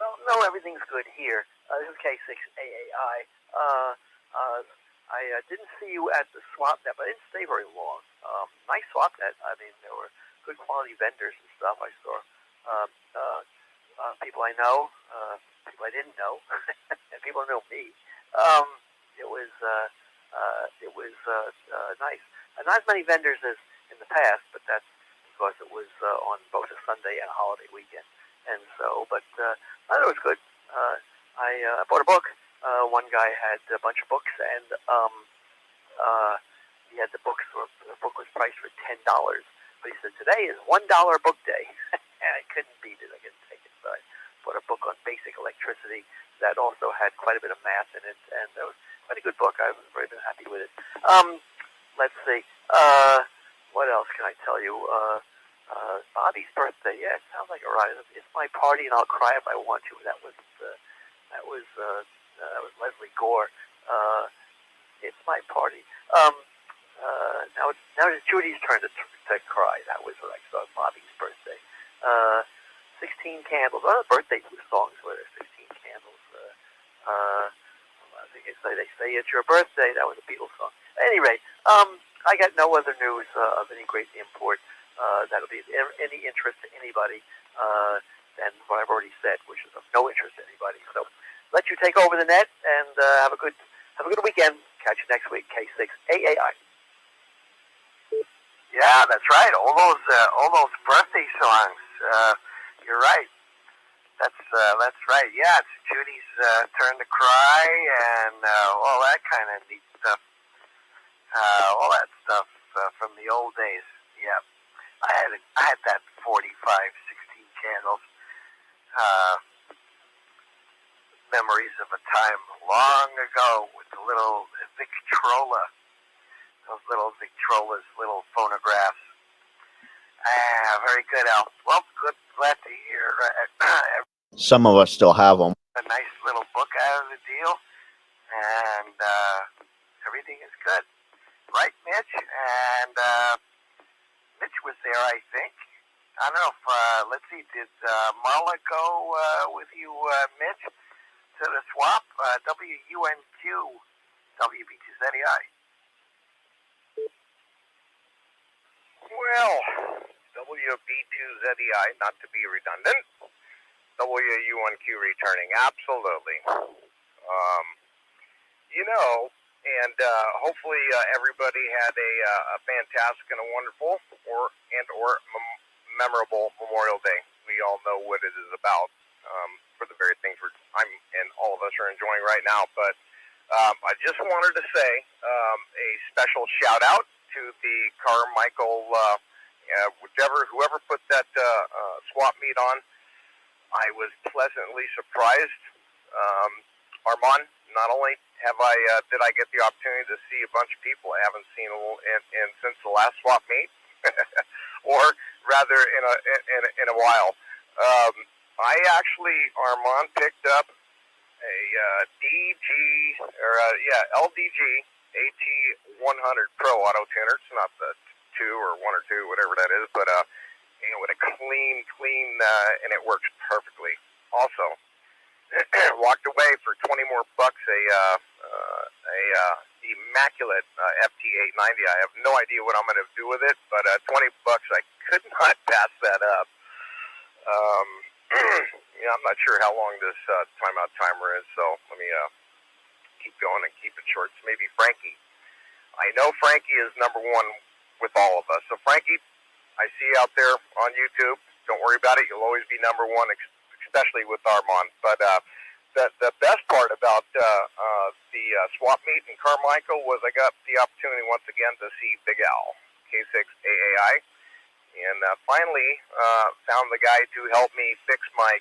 Well, no, everything's good here. This is K6AAI. I didn't see you at the swap net, but I didn't stay very long. Nice swap net. I mean, there were good quality vendors and stuff. I saw people I know, people I didn't know, and people who know me. It was nice. Not as many vendors as in the past, but that's because it was on both a Sunday and a holiday weekend. And so, but I thought it was good. I bought a book. One guy had a bunch of books, and he had the book was priced for $10. But he said, today is $1 book day. And I couldn't beat it. I couldn't take it. So I bought a book on basic electricity that also had quite a bit of math in it, and it was quite a good book. I've very been happy with it. Let's see. What else can I tell you? Bobby's birthday. Yeah, it sounds like a ride. It's my party, and I'll cry if I want to. That was Leslie Gore. It's my party. Now it's Judy's turn to cry. That was what I saw at Bobby's birthday. 16 Candles. Oh, birthday songs where there's 16 candles. I think they say it's your birthday. That was a Beatles song. At any rate, I got no other news of any great import that'll be of any interest to anybody than what I've already said, which is of no interest to anybody. So let you take over the net and have a good weekend. Catch you next week. K6AAI. Yeah, that's right. All those birthday songs. You're right. That's right. Yeah, it's Judy's turn to cry and all that kind of neat stuff. All that stuff from the old days. Yeah, I had that 45, 16 channels. Memories of a time long ago with the little Victrola, those little Victrolas, little phonographs. Very good, Al. Well, good. Glad to hear Some of us still have them. a nice little book out of the deal, and everything is good. Right, Mitch? And Mitch was there, I think. I don't know if, let's see, did Marla go with you, Mitch, to the swap? WUNQ, WB2ZEI. Well, WB2ZEI, not to be redundant, WU1Q returning, absolutely. And hopefully everybody had a fantastic and a wonderful or memorable Memorial Day. We all know what it is about for the very things I'm and all of us are enjoying right now. But I just wanted to say a special shout out to the Carmichael, whoever put that swap meet on. I was pleasantly surprised. Armand, not only did I get the opportunity to see a bunch of people I haven't seen since the last swap meet, or rather in a while. I actually, Armand, picked up a LDG AT100 Pro auto tuner. It's not the 2 or 1 or 2, whatever that is, but with a clean, and it works perfectly. Also, walked away for $20 more bucks a immaculate FT890. I have no idea what I'm going to do with it, but $20 I could not pass that up. I'm not sure how long this timeout timer is, so let me keep going and keep it short. So maybe Frankie. I know Frankie is number one with all of us. So Frankie, I see you out there on YouTube. Don't worry about it. You'll always be number one, especially with Armand. But the best part about the swap meet in Carmichael was I got the opportunity once again to see Big Al, K6AAI, and finally found the guy to help me fix my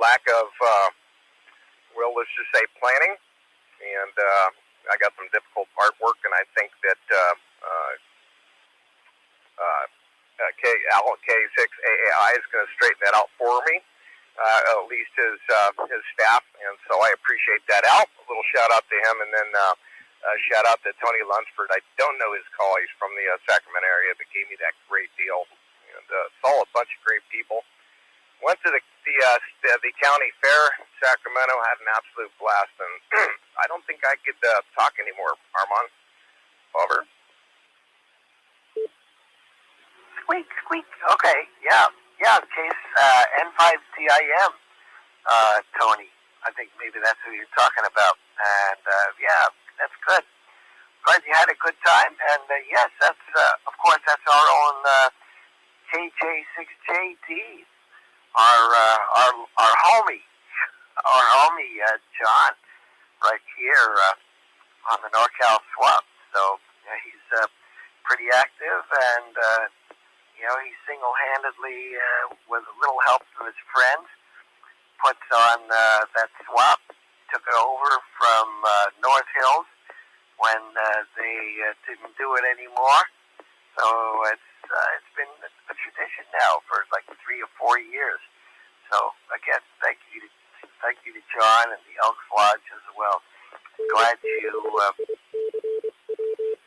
lack of, let's just say, planning. And I got some difficult artwork, and I think that K6AAI is going to straighten that out for me. At least his staff, and so I appreciate that. Al, a little shout out to him, and then shout out to Tony Lunsford. I don't know his call; he's from the Sacramento area, but gave me that great deal. And saw a bunch of great people. Went to the county fair, Sacramento, had an absolute blast, and I don't think I could talk anymore. Armand, over. Squeak. Okay, yeah. Case N5CIM, Tony. I think maybe that's who you're talking about. And yeah, that's good. Glad you had a good time. And yes, that's of course that's our own KJ6JD, our homie, John, right here on the NorCal swap. So he's pretty active, and he single-handedly, with a little help from his friends, puts on that swap. Took it over from North Hills when they didn't do it anymore. So it's been a tradition now for like 3 or 4 years. So again, thank you to John and the Elks Lodge as well. Glad you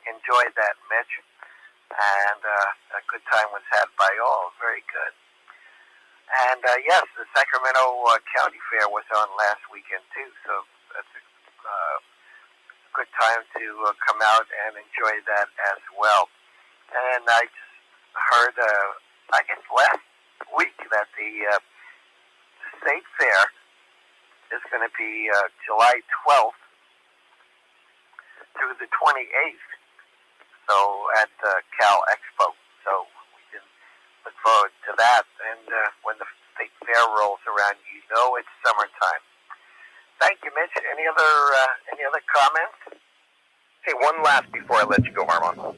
enjoyed that, Mitch. And a good time was had by all. Very good. And yes, the Sacramento County Fair was on last weekend too, so that's a good time to come out and enjoy that as well. And I just heard, I guess last week, that the State Fair is going to be July 12th through the 28th. So at Cal Expo, so we can look forward to that. And when the State Fair rolls around, it's summertime. Thank you, Mitch. Any other comments? Hey, one last before I let you go, Armand.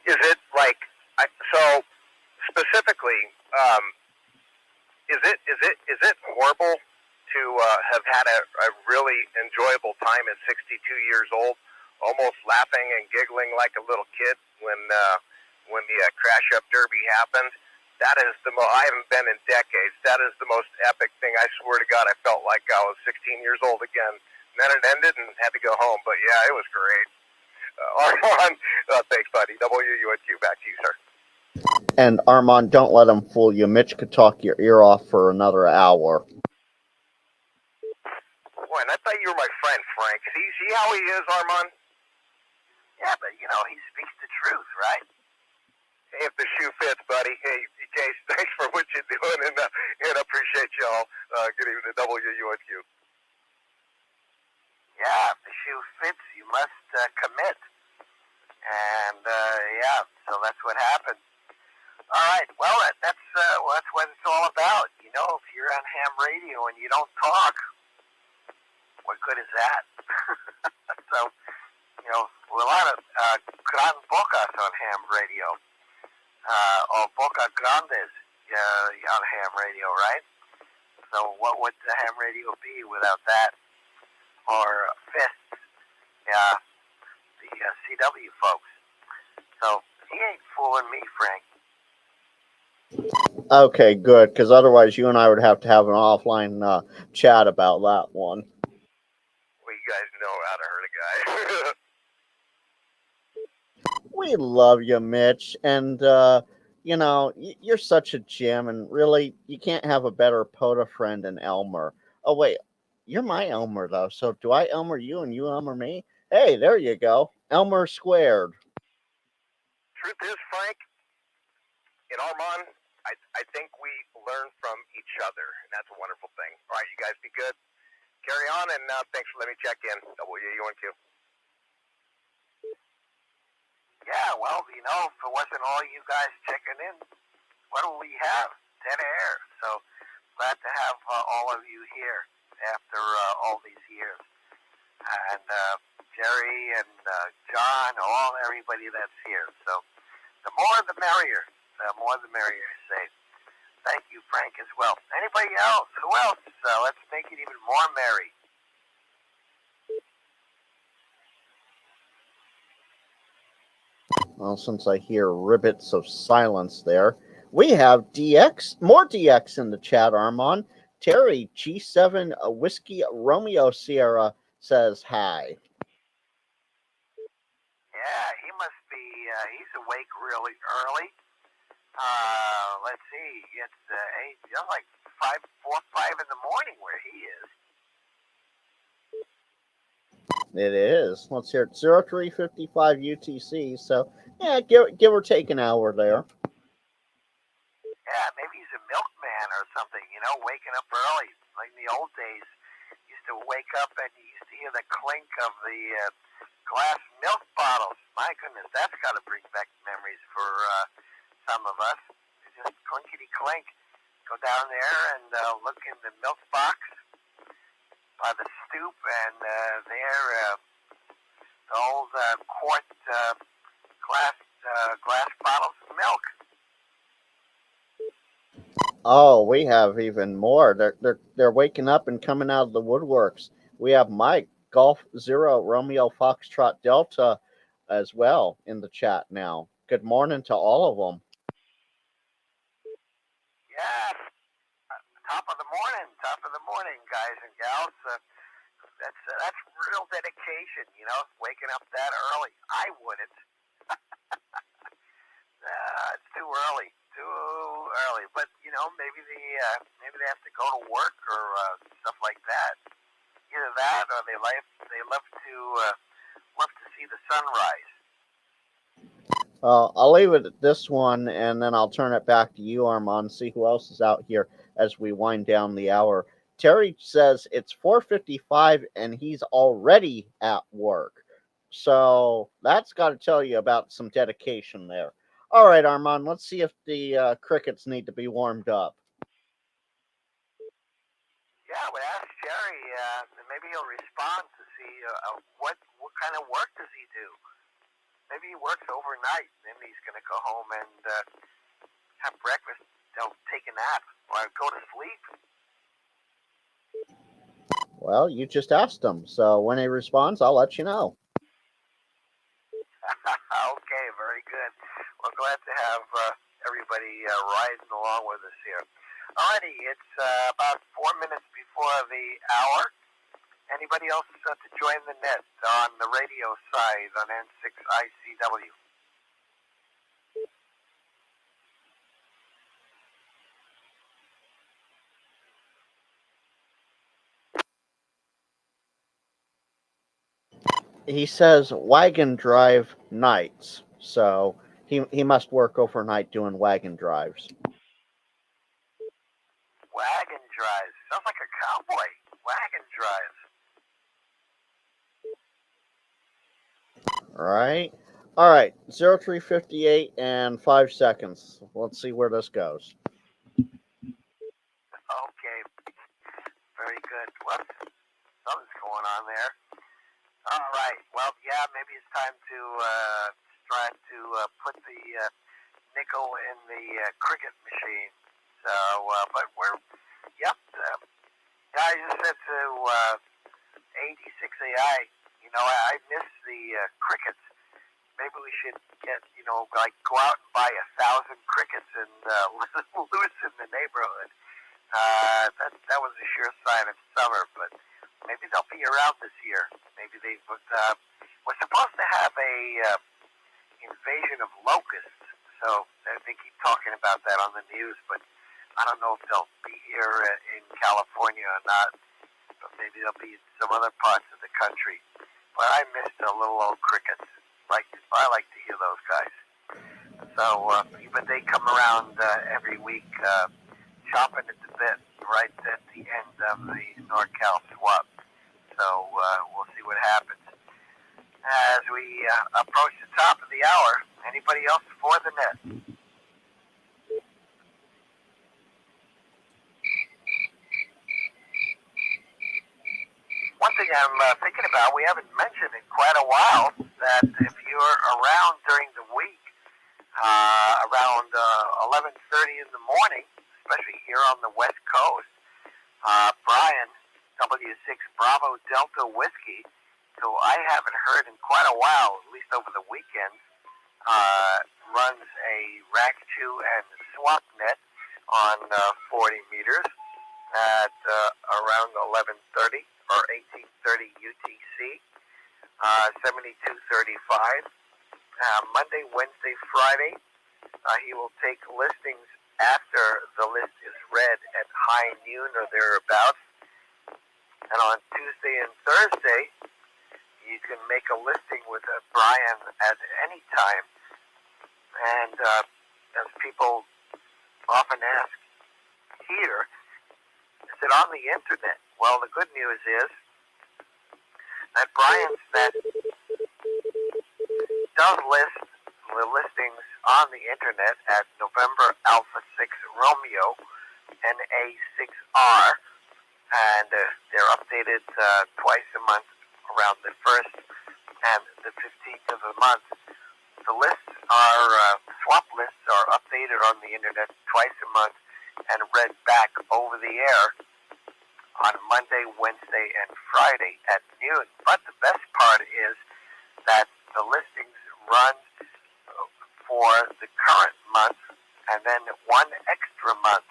Is it like so? Specifically, is it horrible to have had a really enjoyable time at 62 years old, almost laughing and giggling like a little kid when the crash up derby happened? That is I haven't been in decades. That is the most epic thing. I swear to God, I felt like I was 16 years old again. And then it ended and had to go home. But yeah, it was great. Armand, thanks, buddy. WUNQ, back to you, sir. And Armand, don't let him fool you. Mitch could talk your ear off for another hour. Boy, and I thought you were my friend, Frank. See how he is, Armand? Yeah, but he speaks the truth, right? Hey, if the shoe fits, buddy. Hey, Case, thanks for what you're doing, and appreciate y'all. Good evening, WUNQ. Yeah, if the shoe fits, you must commit. And so that's what happened. All right, well, that's what it's all about. If you're on ham radio and you don't talk, what good is that? So, a lot of Gran Bocas on ham radio, or Boca Grandes on ham radio, right? So what would the ham radio be without that? Or Fists, the CW folks. So he ain't fooling me, Frank. Okay, good, because otherwise you and I would have to have an offline chat about that one. Well, you guys know how to hurt a guy. We love you, Mitch, and you're such a gem, and really, you can't have a better POTA friend than Elmer. Oh wait, you're my Elmer though, so do I Elmer you and you Elmer me? Hey, there you go, Elmer squared. Truth is, Frank, and Armand, I think we learn from each other, and that's a wonderful thing. All right, you guys be good. Carry on, and thanks for letting me check in. WUNQ. Yeah, well, if it wasn't all you guys checking in, what do we have? Dead air. So glad to have all of you here after all these years. And Jerry and John, everybody that's here. So the more the merrier. The more the merrier, I say. Thank you, Frank, as well. Anybody else? Who else? Let's make it even more merry. Well, since I hear ribbits of silence there, we have more DX in the chat, Armand. Terry, G7 Whiskey Romeo Sierra says hi. Yeah, he must be, he's awake really early. Let's see, it's like 4, 5 in the morning where he is. It is. Let's hear it. 0355 UTC. So, yeah, give or take an hour there. Yeah, maybe he's a milkman or something, waking up early. Like in the old days, he used to wake up and you used to hear the clink of the glass milk bottles. My goodness, that's got to bring back memories for some of us. It's just clinkety clink. Go down there and look in the milk box by the stoop, and there the old quart glass bottles of milk. Oh, we have even more. They're waking up and coming out of the woodworks. We have Mike, Golf Zero, Romeo Foxtrot Delta, as well in the chat now. Good morning to all of them. Yeah, top of the morning, guys and gals. That's real dedication, waking up that early. I wouldn't. It's too early, but maybe they have to go to work or stuff like that. Either that, or they love to see the sunrise. I'll leave it at this one, and then I'll turn it back to you, Armand, see who else is out here as we wind down the hour. Terry says it's 4:55 and he's already at work. So that's got to tell you about some dedication there. All right, Armand, let's see if the crickets need to be warmed up. Yeah, I would ask Jerry. Maybe he'll respond to see what kind of work does he do. Maybe he works overnight, and then he's going to go home and have breakfast, take a nap, or go to sleep. Well, you just asked him, so when he responds, I'll let you know. Okay, very good. Well, glad to have everybody riding along with us here. Alrighty, it's about 4 minutes before the hour. Anybody else to join the net on the radio side on N6ICW? He says wagon drive nights, so he must work overnight doing wagon drives. Wagon drives. Sounds like a cowboy. Wagon drives. All right, 0358 and 5 seconds. Let's see where this goes. Okay, very good. What? Something's going on there. All right. Well, yeah, maybe it's time to try to put the nickel in the cricket machine. So, but yep. Guys, I said to 86AI, I miss the crickets. Maybe we should get, like go out and buy 1,000 crickets and loose in the neighborhood. That was a sure sign of summer, but maybe they'll be around this year. Maybe we're supposed to have a invasion of locusts, so they keep talking about that on the news, but I don't know if they'll be here in California or not, but maybe they'll be in some other parts of the country. But I miss the little old crickets. I like to hear those guys. So, but they come around every week, chopping at the bit right at the end of the NorCal swap. So we'll see what happens. As we approach the top of the hour, anybody else for the net? One thing I'm thinking about, we haven't mentioned in quite a while, that if you're around during the week, around 11:30 in the morning, especially here on the West Coast, Brian, W6 Bravo Delta Whiskey, who I haven't heard in quite a while, at least over the weekend, runs a rack chew and swap net on 40 meters at around 11:30 or 18:30 UTC, 7235. Monday, Wednesday, Friday, he will take listings after the list is read at high noon or thereabouts. And on Tuesday and Thursday, you can make a listing with Brian at any time. And as people often ask here, is it on the internet? Well, the good news is that Brian's net does list the listings on the internet at November Alpha 6 Romeo NA6R, and they're updated twice a month around the 1st and the 15th of the month. The lists are, swap lists are updated on the internet twice a month and read back over the air on Monday, Wednesday, and Friday at noon. But the best part is that the listings run for the current month and then one extra month.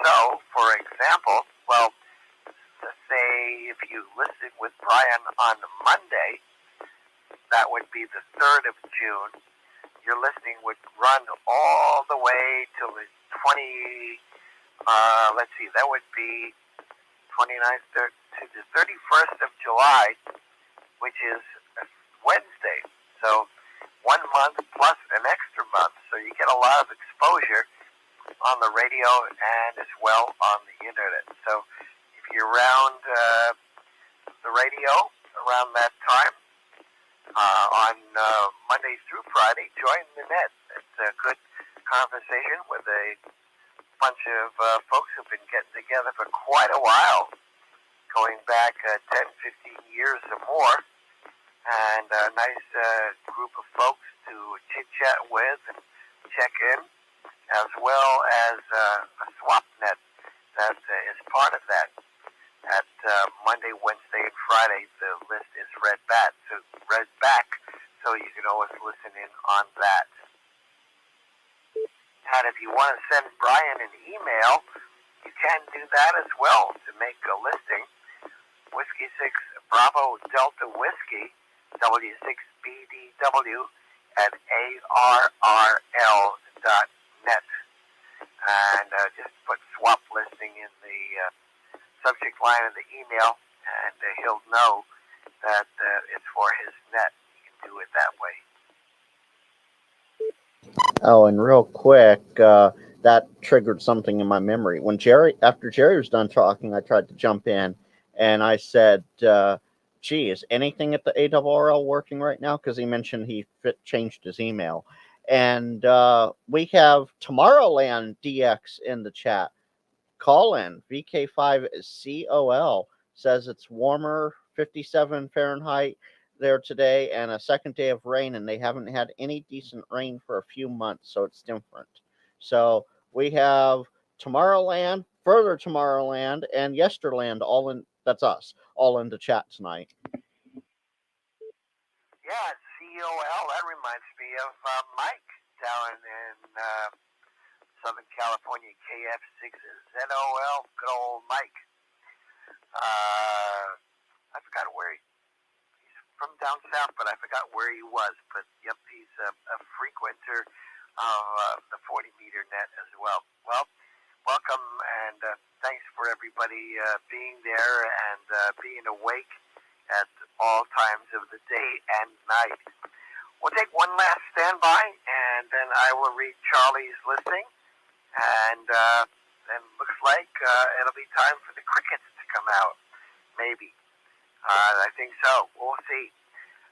So, for example, well, let's say if you listed with Brian on Monday, that would be the 3rd of June. Your listing would run all the way till the 31st of July, which is Wednesday. So 1 month plus an extra month. So you get a lot of exposure on the radio and as well on the internet. So if you're around the radio around that time, on Monday through Friday, join the net. It's a good conversation with a bunch of folks who've been getting together for quite a while, going back 10, 15 years or more, and a nice group of folks to chit-chat with and check in, as well as a swap net that is part of that. At Monday, Wednesday, and Friday, the list is read back, so you can always listen in on that. And if you want to send Brian an email, you can do that as well to make a listing. Whiskey 6 Bravo Delta Whiskey W6BDW at ARRL.net. And just put swap listing in the subject line of the email, and he'll know that it's for his net. You can do it that way. Oh, and real quick, that triggered something in my memory. After Jerry was done talking, I tried to jump in, and I said, gee, is anything at the ARRL working right now? Because he mentioned he changed his email. And we have Tomorrowland DX in the chat. Call in VK5COL says it's warmer, 57 Fahrenheit there today, and a second day of rain, and they haven't had any decent rain for a few months, so it's different. So we have Tomorrowland, further Tomorrowland, and Yesterland all in. That's us all in the chat tonight. Yeah, COL. That reminds me of Mike down in Southern California, KF6ZOL, good old Mike. I forgot where he's from down south, but I forgot where he was. But yep, he's a frequenter of the 40-meter net as well. Well, welcome, and thanks for everybody being there and being awake at all times of the day and night. We'll take one last standby, and then I will read Charlie's listing. And then looks like it'll be time for the crickets to come out. Maybe. I think so. We'll see.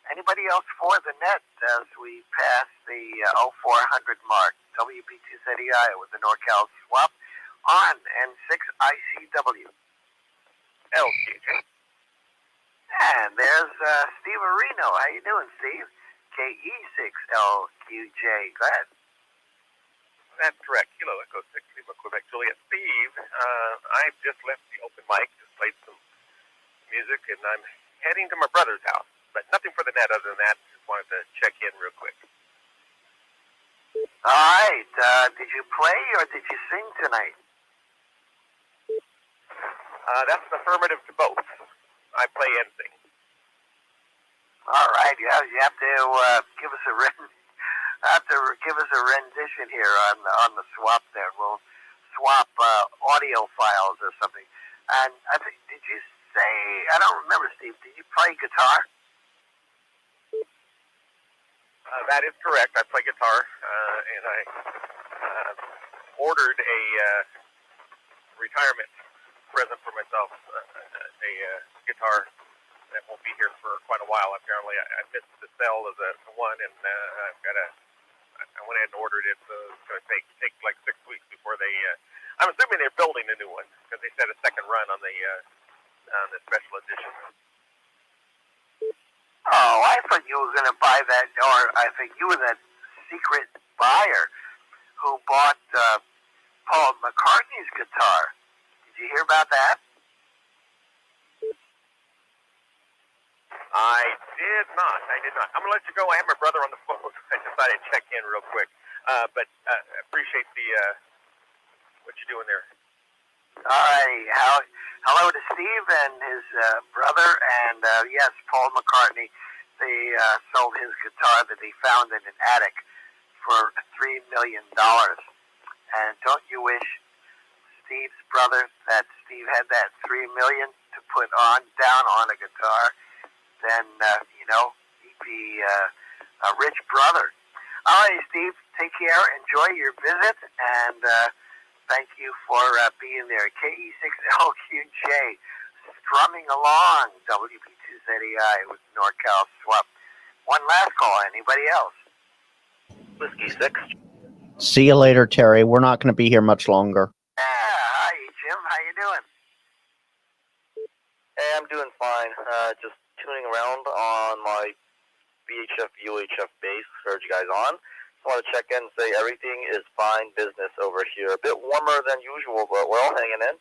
Anybody else for the net as we pass the 0400 mark? WB2ZEI with the NorCal swap on N6ICW. LQJ. And there's Steve Areno. How you doing, Steve? KE6LQJ. Glad. That's correct. Kilo Echo 6 Lima Quebec Juliet. Steve, I just left the open mic, just played some music, and I'm heading to my brother's house. But nothing for the net other than that. Just wanted to check in real quick. All right. Did you play or did you sing tonight? That's an affirmative to both. I play and sing. All right. You have to give us a rendition here on the swap there. We'll swap audio files or something. And I think, did you say, I don't remember, Steve, did you play guitar? That is correct. I play guitar, and I ordered a retirement present for myself, a guitar that won't be here for quite a while. Apparently, I missed the sale of the one, and I've got I went ahead and ordered it, so it's going to take like 6 weeks before they. I'm assuming they're building a new one because they said a second run on the special edition. Oh, I thought you were going to buy that, or I think you were that secret buyer who bought Paul McCartney's guitar. Did you hear about that? I did not. I'm going to let you go. I have my brother on the phone. I decided to check in real quick. But appreciate what you're doing there. All right. Hello to Steve and his brother. And yes, Paul McCartney, they sold his guitar that he found in an attic for $3 million. And don't you wish Steve's brother that Steve had that $3 million to put down on a guitar? Then, he'd be a rich brother. All right, Steve, take care. Enjoy your visit, and thank you for being there. KE6LQJ, strumming along, WB2ZEI with NorCal Swap. One last call. Anybody else? Whiskey 6. See you later, Terry. We're not going to be here much longer. just tuning around on my VHF, UHF base. Heard you guys on. Just want to check in and say everything is fine business over here. A bit warmer than usual, but we're all hanging in.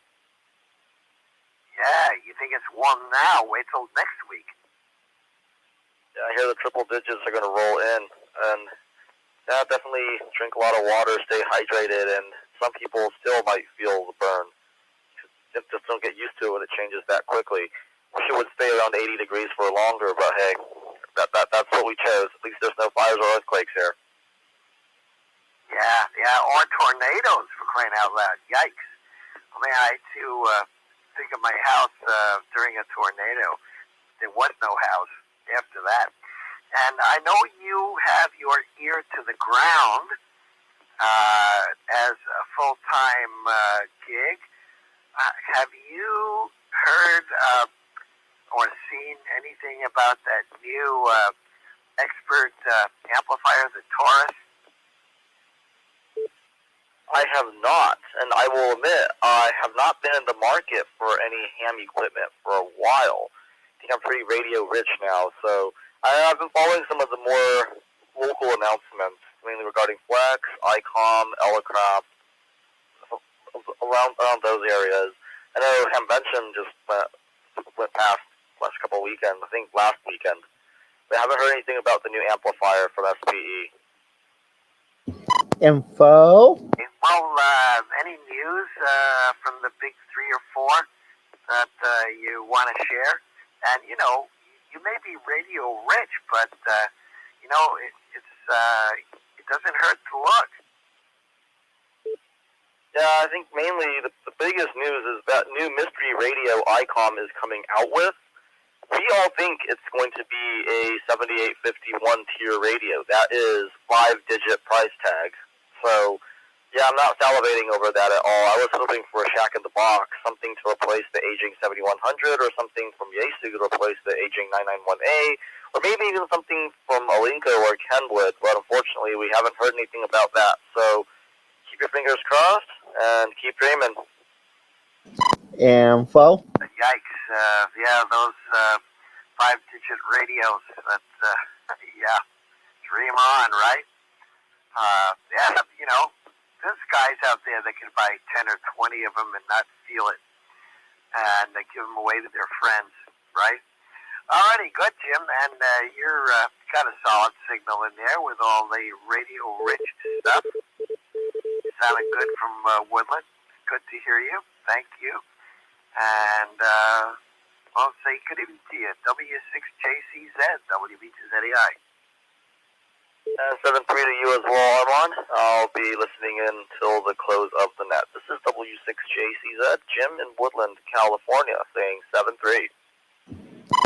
Yeah, you think it's warm now? Wait till next week. Yeah, I hear the triple digits are going to roll in, and yeah, definitely drink a lot of water, stay hydrated, and some people still might feel the burn. Just don't get used to it when it changes that quickly. Wish it would stay around 80 degrees for longer, but hey, that's what we chose. At least there's no fires or earthquakes here. Yeah, or tornadoes, for crying out loud. Yikes. I mean, I had to think of my house during a tornado. There was no house after that. And I know you have your ear to the ground as a full-time gig. Have you heard or seen anything about that new expert amplifier, the Taurus? I have not, and I will admit, I have not been in the market for any ham equipment for a while. I think I'm pretty radio rich now, so I've been following some of the more local announcements, mainly regarding Flex, ICOM, Elecraft, around those areas. I know Hamvention just went past last couple of weekends, I think last weekend. But I haven't heard anything about the new amplifier from SPE. Info? Well, any news from the big 3 or 4 that you want to share? And, you know, you may be radio rich, but, you know, it doesn't hurt to look. Yeah, I think mainly the biggest news is that new mystery radio ICOM is coming out with. We all think it's going to be a 7851 tier radio. That is 5-digit price tag. So, yeah, I'm not salivating over that at all. I was hoping for a Shack in the Box, something to replace the aging 7100, or something from Yaesu to replace the aging 991A, or maybe even something from Alinco or Kenwood, but unfortunately we haven't heard anything about that. So, keep your fingers crossed, and keep dreaming. Info? Yikes. Yeah, those 5-digit radios. Yeah, dream on, right? Yeah, you know, there's guys out there that can buy 10 or 20 of them and not feel it, and they give them away to their friends, right? Alrighty, good, Jim, and you're got a solid signal in there with all the radio-rich stuff. Sounded good from Woodland. Good to hear you. Thank you. And I'll say good evening to you. W6JCZ, WB2ZEI. 7-3 to you as well, Armand. I'll be listening in till the close of the net. This is W6JCZ, Jim in Woodland, California, saying 7-3.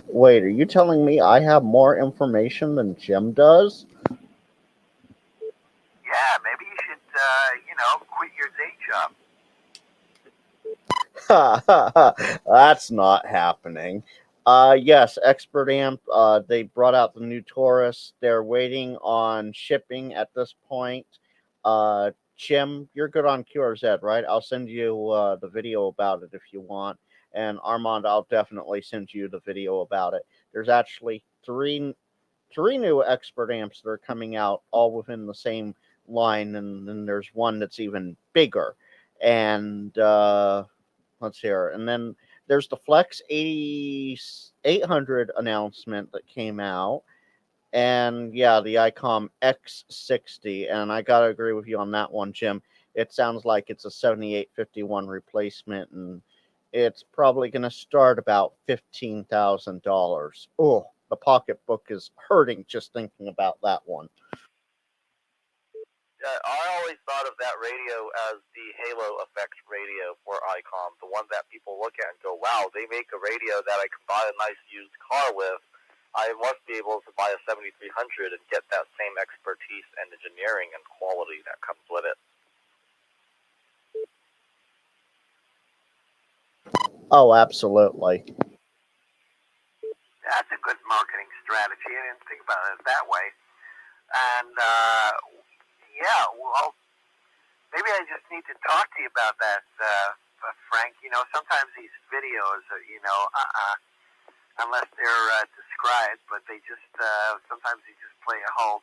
Wait, are you telling me I have more information than Jim does? Yeah, maybe you should, you know, quit your day job. That's not happening. Yes, Expert Amp, they brought out the new Taurus. They're waiting on shipping at this point. Jim, you're good on QRZ, right? I'll send you the video about it if you want. And Armand, I'll definitely send you the video about it. There's actually three new Expert Amps that are coming out all within the same line, and then there's one that's even bigger. And let's hear. And then there's the Flex 8800 announcement that came out. And yeah, the ICOM X60. And I got to agree with you on that one, Jim. It sounds like it's a 7851 replacement, and it's probably going to start about $15,000. Oh, the pocketbook is hurting just thinking about that one. I always thought of that radio as the halo effect radio for ICOM, the one that people look at and go, wow, they make a radio that I can buy a nice used car with. I must be able to buy a 7300 and get that same expertise and engineering and quality that comes with it. Oh, absolutely. That's a good marketing strategy. I didn't think about it that way. And, yeah, well, maybe I just need to talk to you about that, Frank. You know, sometimes these videos, you know, unless they're described, but they just sometimes they just play a whole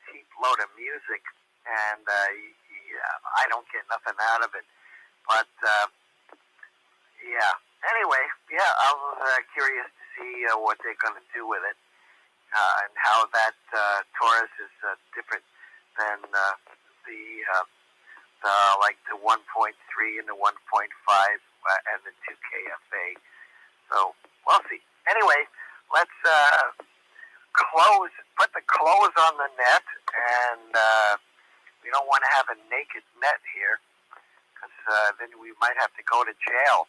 cheap load of music, and I don't get nothing out of it. But yeah. Anyway, yeah, I was curious to see what they're going to do with it, and how that Taurus is different than the 1.3 and the 1.5 and the 2KFA. So we'll see. Anyway, let's put the clothes on the net, and we don't want to have a naked net here, because then we might have to go to jail,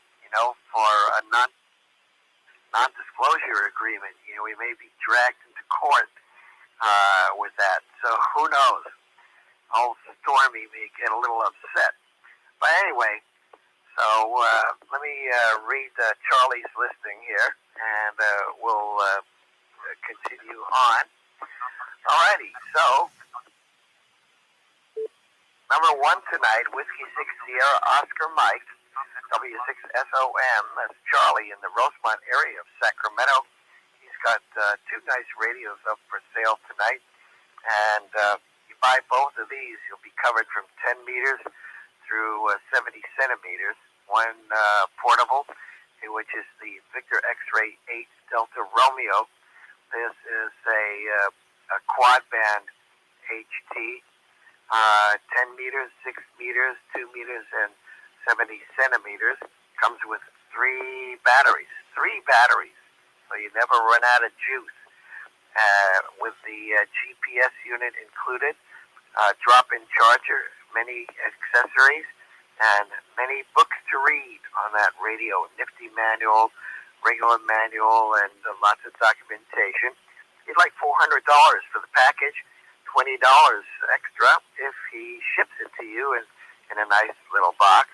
for a non-disclosure agreement. We may be dragged into court with that. So who knows? Old Stormy may get a little upset. But anyway, so let me read Charlie's listing here, and we'll continue on. Alrighty, so number 1 tonight, Whiskey 6 Sierra Oscar Mike, W6SOM, that's Charlie in the Rosemont area of Sacramento. He's got 2 nice radios up for sale tonight, and you buy both of these, you'll be covered from 10 meters through 70 centimeters. One portable, which is the Victor X-Ray 8 Delta Romeo. This is a quad band HT, 10 meters, 6 meters, 2 meters, and 70 centimeters. Comes with 3 batteries. 3 batteries, so you never run out of juice. With the GPS unit included, drop-in charger, many accessories, and many books to read on that radio. Nifty manual, regular manual, and lots of documentation. He'd like $400 for the package, $20 extra if he ships it to you in a nice little box.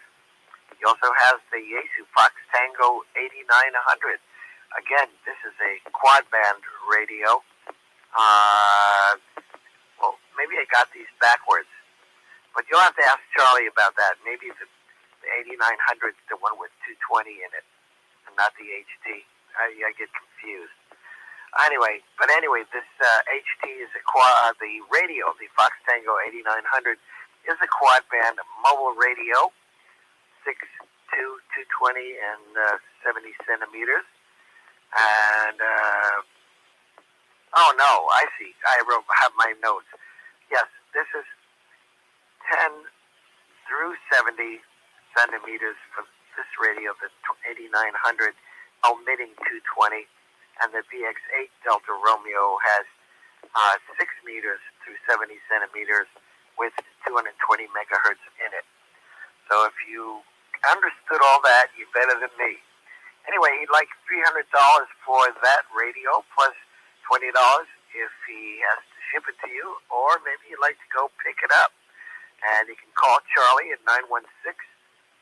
He also has the Yaesu Fox Tango 8900. Again, this is a quad band radio. Well, maybe I got these backwards, but you'll have to ask Charlie about that. Maybe the 8900 is the one with 220 in it, and not the HT. I get confused. Anyway, this HT is the radio. The Fox Tango 8900 is a quad band mobile radio, 6'2", 220, and 70 centimeters. And oh no, I see. I have my notes. Yes, this is 10 through 70 centimeters for this radio, the 8900, omitting 220, and the VX8 Delta Romeo has 6 meters through 70 centimeters with 220 megahertz in it. So if you understood all that, you're better than me. Anyway, he'd like $300 for that radio, plus $20 if he has to ship it to you, or maybe you'd like to go pick it up. And you can call Charlie at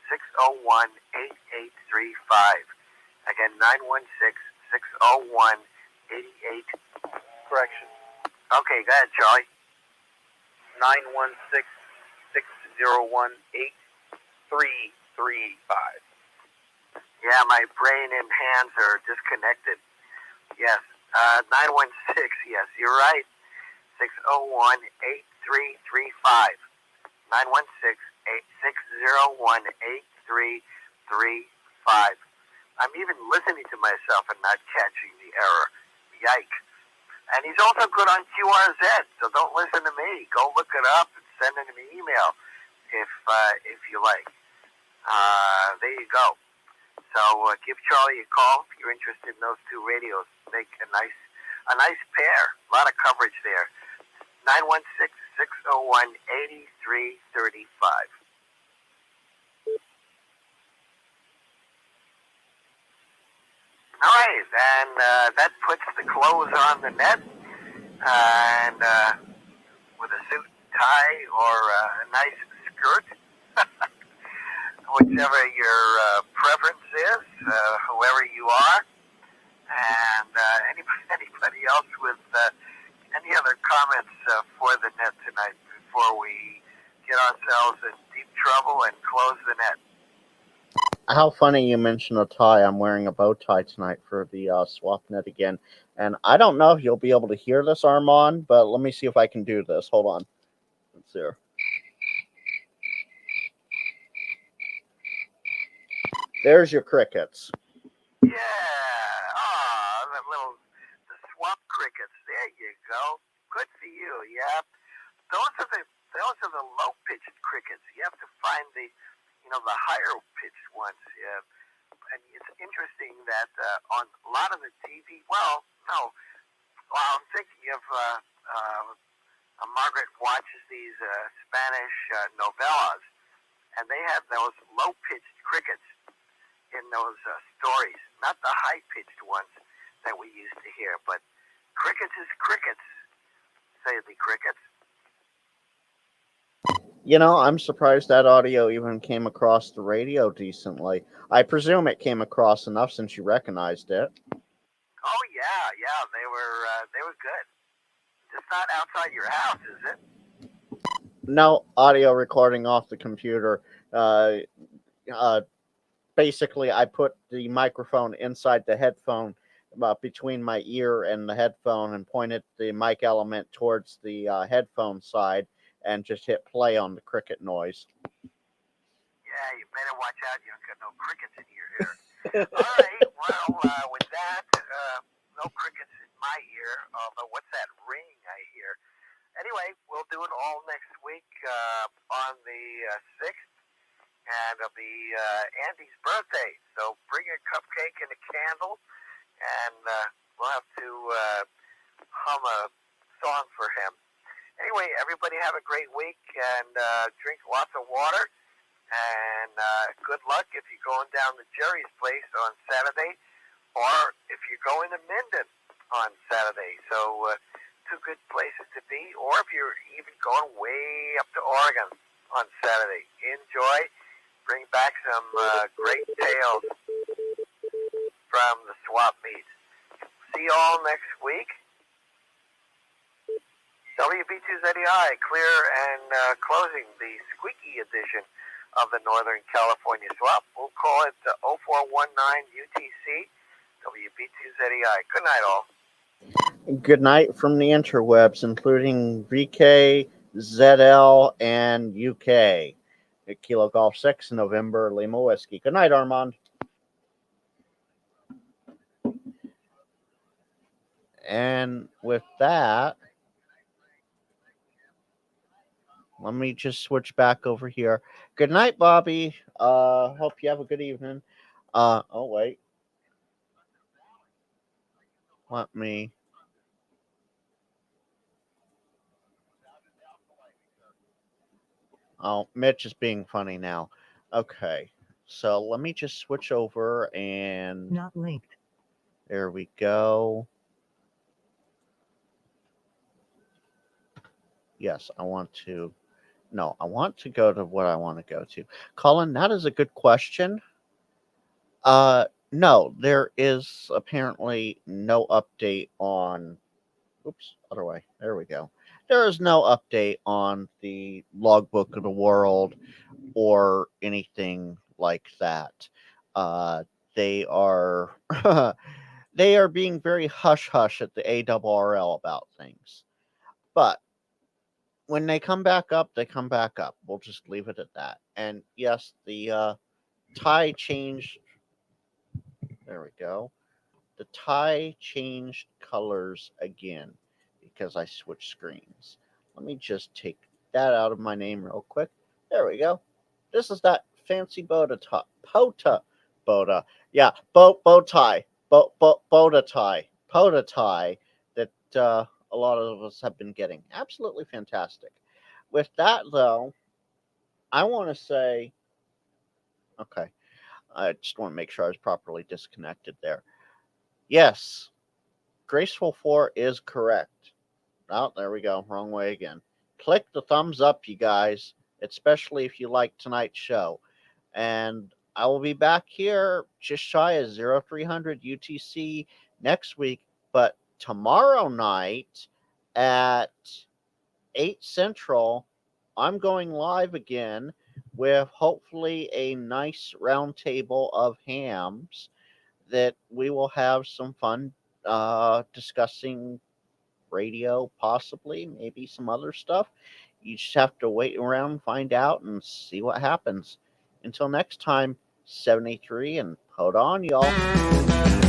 916-601-8835. Again, 916-601-88. Correction. Okay, go ahead, Charlie. 916-601-8335. Yeah, my brain and hands are disconnected. Yes, 916, yes, you're right. 601-8335. 916-601-8335. I'm even listening to myself and not catching the error. Yike. And he's also good on QRZ, so don't listen to me. Go look it up and send him an email if you like. There you go. So give Charlie a call if you're interested in those 2 radios. Make a nice pair. A lot of coverage there. 916-601-8335. All right, and that puts the clothes on the net, and with a suit and tie or a nice skirt, whichever your preference is, whoever you are, and anybody else with any other comments for the net tonight before we get ourselves in deep trouble and close the net. how funny you mentioned a tie. I'm wearing a bow tie tonight for the SwapNet again. And I don't know if you'll be able to hear this, Armand, but let me see if I can do this. Hold on. Let's see here. There's your crickets. Yeah. That little the swamp crickets. There you go. Good for you. Yeah. Those are the low pitched crickets. You have to find the higher pitched ones. Yeah. And it's interesting that on a lot of the TV. Well, no. Well, I'm thinking of Margaret watches these Spanish novellas, and they have those low pitched crickets in those stories, not the high pitched ones that we used to hear. But crickets is crickets, say the crickets. You know, I'm surprised that audio even came across the radio decently. I presume it came across enough since you recognized it. Oh yeah, they were good. Just not outside your house, is it? No audio recording off the computer. Basically, I put the microphone inside the headphone between my ear and the headphone and pointed the mic element towards the headphone side and just hit play on the cricket noise. Yeah, you better watch out. You don't get no crickets in your ear. All right, well, with that, no crickets in my ear. But what's that ring I hear? Anyway, we'll do it all next week on the 6th, and it'll be Andy's birthday. So bring a cupcake and a candle, and we'll have to hum a song for him. Anyway, everybody have a great week, and drink lots of water, and good luck if you're going down to Jerry's place on Saturday, or if you're going to Minden on Saturday. So two good places to be, or if you're even going way up to Oregon on Saturday. Enjoy. Bring back some great tales from the swap meet. See you all next week. WB2ZEI, clear and closing the squeaky edition of the Northern California Swap. We'll call it 0419 UTC, WB2ZEI. Good night, all. Good night from the interwebs, including VK, ZL, and UK. Kilo Golf 6, November, Lima Whiskey. Good night, Armand. And with that, let me just switch back over here. Good night, Bobby. Hope you have a good evening. Oh, wait. Let me. Oh, Mitch is being funny now. Okay. So let me just switch over and. Not linked. There we go. Yes, I want to. No, I want to go to what I want to go to. Colin, that is a good question. No, there is apparently no update on. Oops, other way. There we go. There is no update on the logbook of the world or anything like that. They are they are being very hush hush at the ARRL about things. But when they come back up, they come back up. We'll just leave it at that. And yes, the tie changed. There we go. The tie changed colors again because I switched screens. Let me just take that out of my name real quick. There we go. This is that fancy bow tie. Yeah, bow tie. Bow tie that a lot of us have been getting. Absolutely fantastic. With that, though, I want to say, okay, I just want to make sure I was properly disconnected there. Yes, Graceful 4 is correct. Oh, there we go. Wrong way again. Click the thumbs up, you guys, especially if you like tonight's show. And I will be back here just shy of 0300 UTC next week. But tomorrow night at 8 Central, I'm going live again with hopefully a nice round table of hams that we will have some fun discussing radio, possibly, maybe some other stuff. You just have to wait around, find out, and see what happens. Until next time, 73, and hold on, y'all.